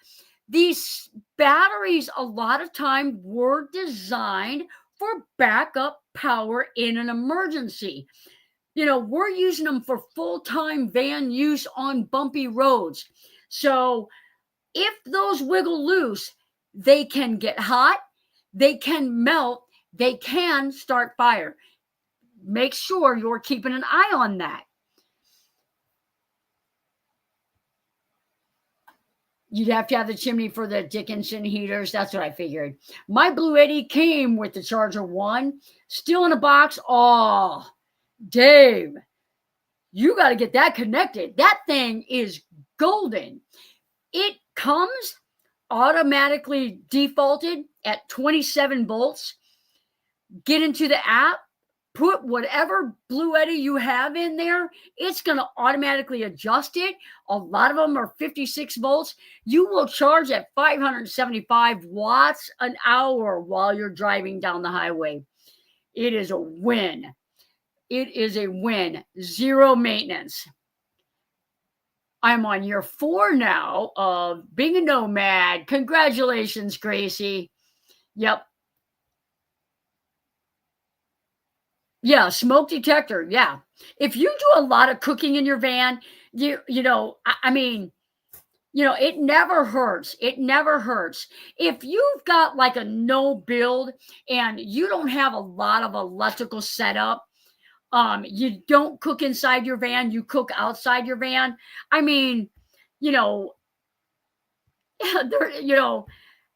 These batteries, a lot of time, were designed for backup power in an emergency. You know, we're using them for full-time van use on bumpy roads. So if those wiggle loose, they can get hot, they can melt, they can start fire. Make sure you're keeping an eye on that. You'd have to have the chimney for the Dickinson heaters. That's what I figured. My Blue Eddy came with the Charger 1, still in a box. Oh, Dave, you got to get that connected. That thing is golden. It comes automatically defaulted at 27 volts. Get into the app, put whatever Blue Eddy you have in there. It's going to automatically adjust it. A lot of them are 56 volts. You will charge at 575 watts an hour while you're driving down the highway. It is a win. It is a win. Zero maintenance. I'm on year 4 now of being a nomad. Congratulations, Gracie. Yep. Yeah, smoke detector. Yeah. If you do a lot of cooking in your van, I mean, it never hurts. It never hurts. If you've got like a no build and you don't have a lot of electrical setup, you don't cook inside your van, you cook outside your van. I mean,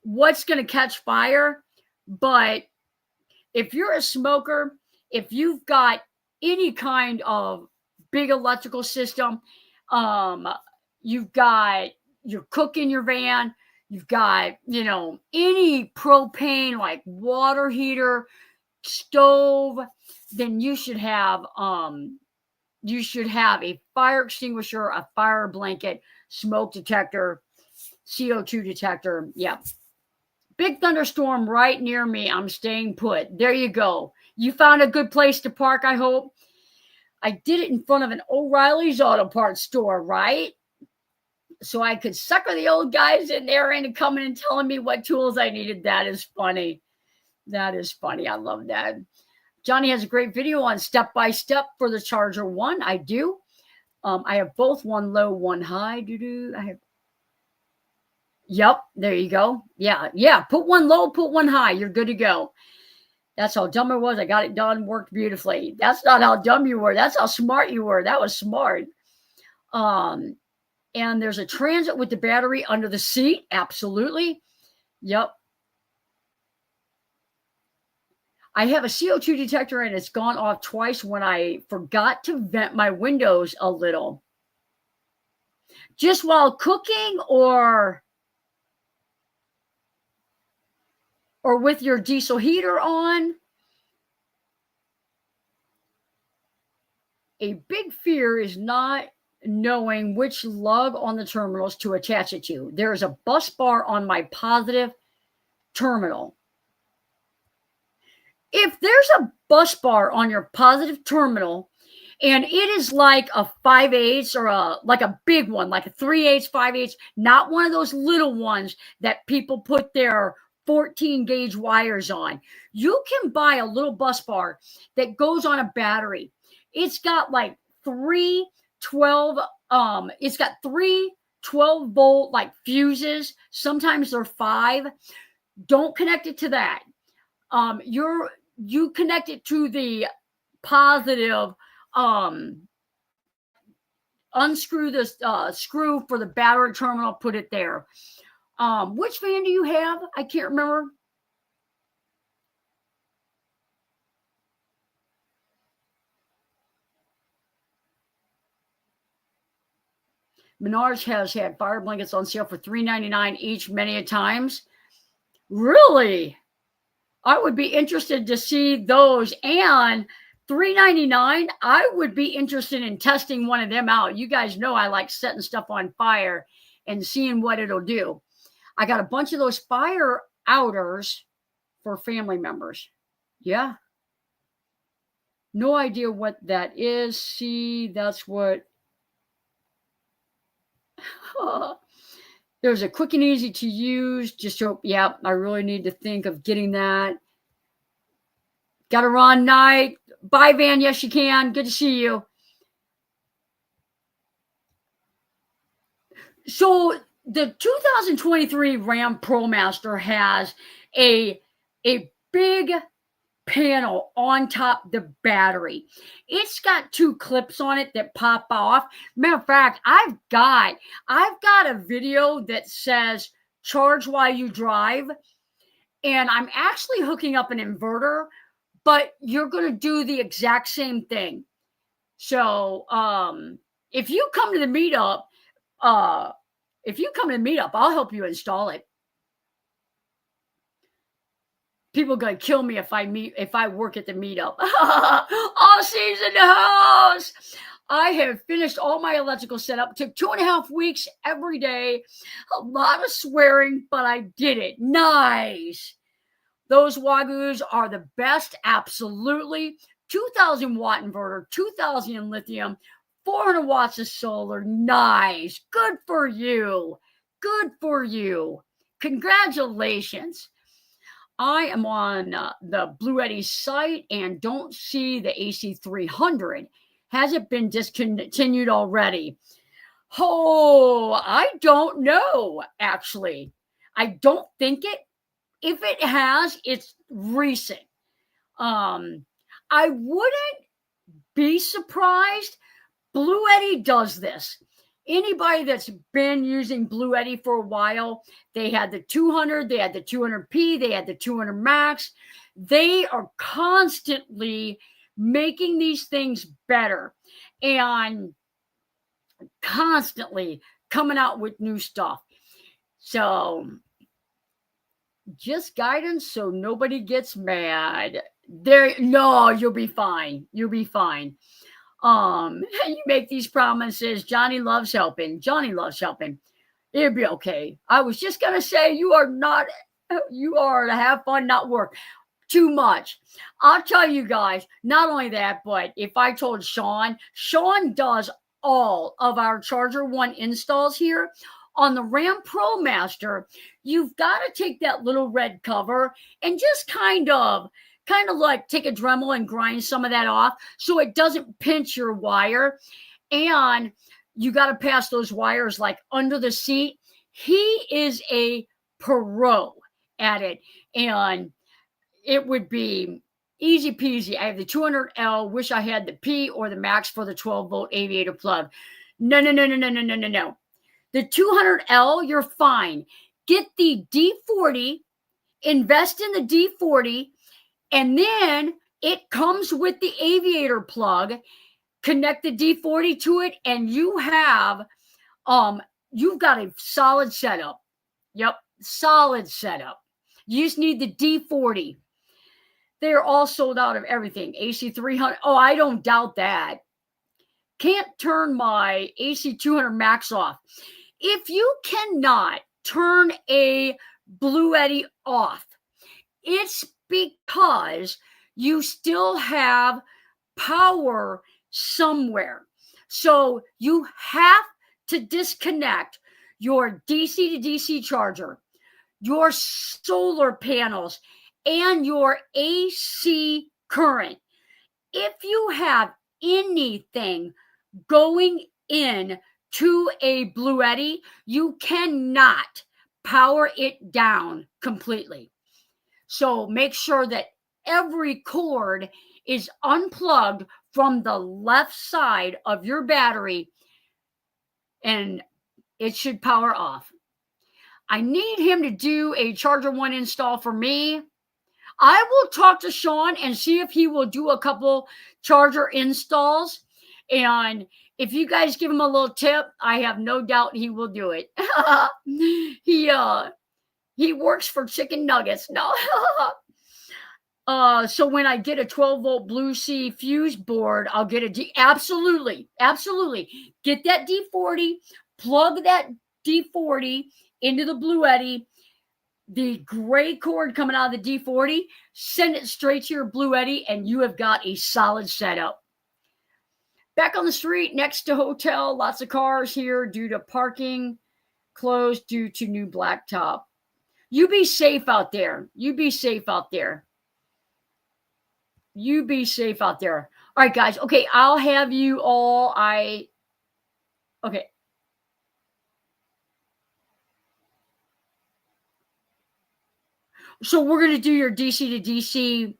what's going to catch fire? But if you're a smoker, if you've got any kind of big electrical system, you've got your cook in your van, you've got, any propane like water heater, stove, then you should have a fire extinguisher, a fire blanket, smoke detector, CO2 detector. Yeah. Big thunderstorm right near me. I'm staying put. There you go. You found a good place to park, I hope. I did it in front of an O'Reilly's Auto Parts store, right? So I could sucker the old guys in there into coming and telling me what tools I needed. That is funny. That is funny. I love that. Johnny has a great video on step-by-step for the Charger 1. I do. I have both, one low, one high. I have. Yep, there you go. Yeah. Put one low, put one high. You're good to go. That's how dumb it was. I got it done. Worked beautifully. That's not how dumb you were. That's how smart you were. That was smart. And there's a transit with the battery under the seat. Absolutely. Yep. I have a CO2 detector and it's gone off twice when I forgot to vent my windows a little. Just while cooking or with your diesel heater on. A big fear is not knowing which lug on the terminals to attach it to. There is a bus bar on my positive terminal. If there's a bus bar on your positive terminal and it is like a 5/8 or like a big one, like a 3/8, 5/8, not one of those little ones that people put their 14 gauge wires on. You can buy a little bus bar that goes on a battery. It's got like three 12 volt like fuses. Sometimes they're 5. Don't connect it to that. You connect it to the positive, unscrew this screw for the battery terminal, put it there. Which fan do you have? I can't remember. Menards has had fire blankets on sale for $3.99 each many a times. Really? I would be interested to see those. And $3.99, I would be interested in testing one of them out. You guys know I like setting stuff on fire and seeing what it'll do. I got a bunch of those fire outers for family members. Yeah. No idea what that is. See, that's what. There's a quick and easy to use. Just hope, yeah, I really need to think of getting that. Got to run night. Bye, Van. Yes, you can. Good to see you. So the 2023 Ram ProMaster has a big panel on top the battery. It's got two clips on it that pop off. Matter of fact, I've got a video that says charge while you drive, and I'm actually hooking up an inverter, but you're going to do the exact same thing. So if you come to the meetup, I'll help you install it. People are going to kill me if I work at the meetup. Aussie's in the house. I have finished all my electrical setup. Took 2.5 weeks every day. A lot of swearing, but I did it. Nice. Those Wagoos are the best, absolutely. 2,000 watt inverter, 2,000 in lithium, 400 watts of solar. Nice. Good for you. Good for you. Congratulations. I am on the Blue Eddy site and don't see the AC300. Has it been discontinued already? Oh, I don't know, actually. I don't think it. If it has, it's recent. I wouldn't be surprised. Blue Eddy does this. Anybody that's been using Blue Eddy for a while, they had the 200, they had the 200p, they had the 200 max. They are constantly making these things better and constantly coming out with new stuff. So just guidance so nobody gets mad. No, you'll be fine. You'll be fine. You make these promises. Johnny loves helping. Johnny loves helping. It'll be okay. I was just going to say you are to have fun, not work too much. I'll tell you guys, not only that, but if I told Sean does all of our Charger One installs here. On the Ram ProMaster, you've got to take that little red cover and just kind of like take a Dremel and grind some of that off so it doesn't pinch your wire. And you got to pass those wires like under the seat. He is a pro at it. And it would be easy peasy. I have the 200L. Wish I had the P or the Max for the 12-volt aviator plug. No. The 200L, you're fine. Get the D40, invest in the D40, and then it comes with the aviator plug. Connect the D40 to it, and you have, you've got a solid setup. Yep, solid setup. You just need the D40. They're all sold out of everything. AC300. Oh, I don't doubt that. Can't turn my AC200 Max off. If you cannot turn a Blue Eddy off, it's because you still have power somewhere. So you have to disconnect your DC to DC charger, your solar panels, and your AC current. If you have anything going in to a Blue Eddy, you cannot power it down completely. So make sure that every cord is unplugged from the left side of your battery and it should power off. I need him to do a Charger One install for me. I will talk to Sean and see if he will do a couple charger installs. And if you guys give him a little tip, I have no doubt he will do it. He works for chicken nuggets. No. So when I get a 12-volt Blue Sea fuse board, I'll get absolutely, absolutely. Get that D40, plug that D40 into the Blue Eddy, the gray cord coming out of the D40, send it straight to your Blue Eddy, and you have got a solid setup. Back on the street next to hotel, lots of cars here due to parking, closed due to new blacktop. You be safe out there. You be safe out there. You be safe out there. All right, guys. Okay, I'll have you all. Okay. So we're going to do your DC to DC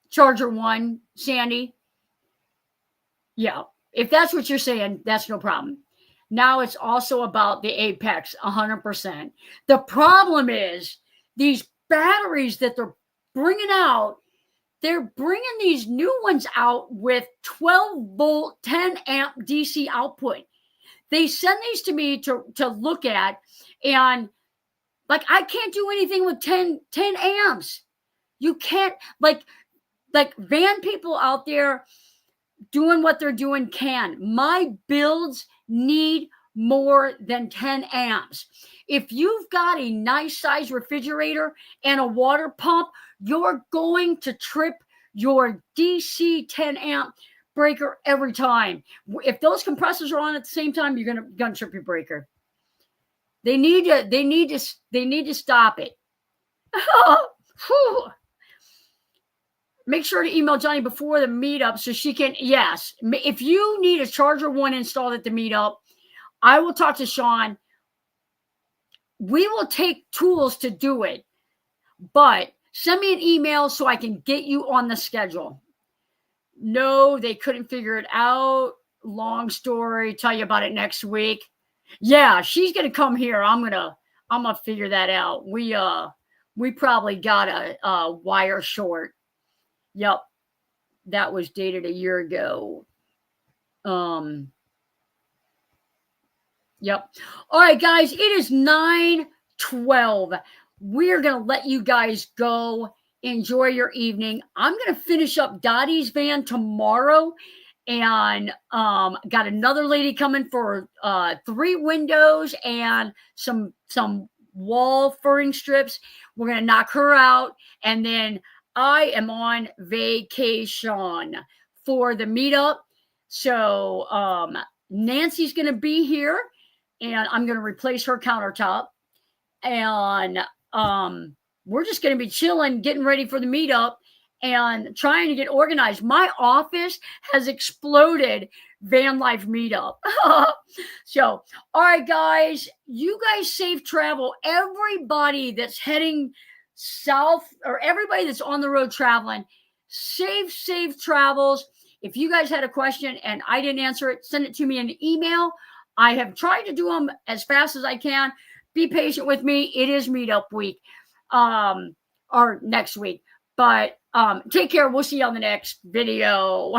charger one, Sandy. Yeah. If that's what you're saying, that's no problem. Now it's also about the Apex, 100%. The problem is these batteries that they're bringing out, they're bringing these new ones out with 12-volt, 10-amp DC output. They send these to me to look at, and like I can't do anything with 10 amps. You can't, like van people out there doing what they're doing can. My builds need more than 10 amps. If you've got a nice size refrigerator and a water pump, you're going to trip your DC 10 amp breaker every time. If those compressors are on at the same time, you're gonna trip your breaker. They need to stop it. Make sure to email Johnny before the meetup so she can, yes. If you need a charger one installed at the meetup, I will talk to Sean. We will take tools to do it, but send me an email so I can get you on the schedule. No, they couldn't figure it out. Long story. Tell you about it next week. Yeah, she's gonna come here. I'm gonna figure that out. We probably got a wire short. Yep, that was dated a year ago. Yep. All right, guys, it is 9:12. We're going to let you guys go. Enjoy your evening. I'm going to finish up Dottie's van tomorrow, and got another lady coming for 3 windows and some wall furring strips. We're going to knock her out, and then I am on vacation for the meetup. So Nancy's going to be here, and I'm going to replace her countertop. And we're just going to be chilling, getting ready for the meetup and trying to get organized. My office has exploded van life meetup. So, all right, guys, you guys safe travel. Everybody that's heading south, or everybody that's on the road traveling, safe travels. If you guys had a question and I didn't answer it, send it to me in an email. I have tried to do them as fast as I can. Be patient with me. It is meetup week, or next week. But take care. We'll see you on the next video.